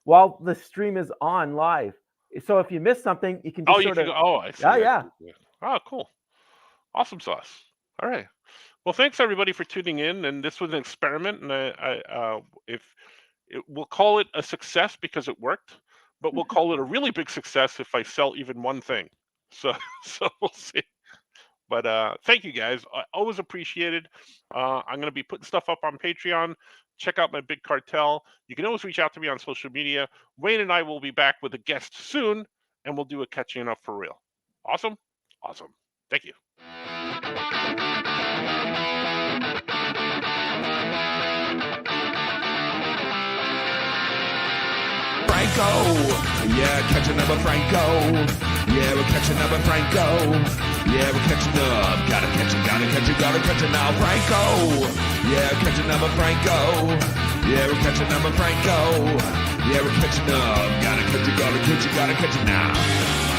[SPEAKER 2] while the stream is on live. So if you miss something, you can
[SPEAKER 1] Oh,
[SPEAKER 2] just
[SPEAKER 1] you
[SPEAKER 2] sort
[SPEAKER 1] can
[SPEAKER 2] of,
[SPEAKER 1] go. Oh, I
[SPEAKER 2] yeah,
[SPEAKER 1] see. I
[SPEAKER 2] yeah.
[SPEAKER 1] see. Yeah. Oh, cool. Awesome sauce. All right. Well, thanks everybody for tuning in. And this was an experiment, and if we'll call it a success because it worked, but we'll call it a really big success if I sell even one thing. So, so we'll see. But thank you guys. I always appreciated. I'm going to be putting stuff up on Patreon. Check out my Big Cartel. You can always reach out to me on social media. Wayne and I will be back with a guest soon, and we'll do a catching up for real. Awesome. Awesome. Thank you.
[SPEAKER 3] Franco, yeah, catching up with Franco. Yeah, we're catching up with Franco. Yeah, we're catching up. Gotta catch it now, Franco. Yeah, catching up with Franco. Yeah, we're catching up with Franco. Yeah, we're catching up. Gotta catch it now.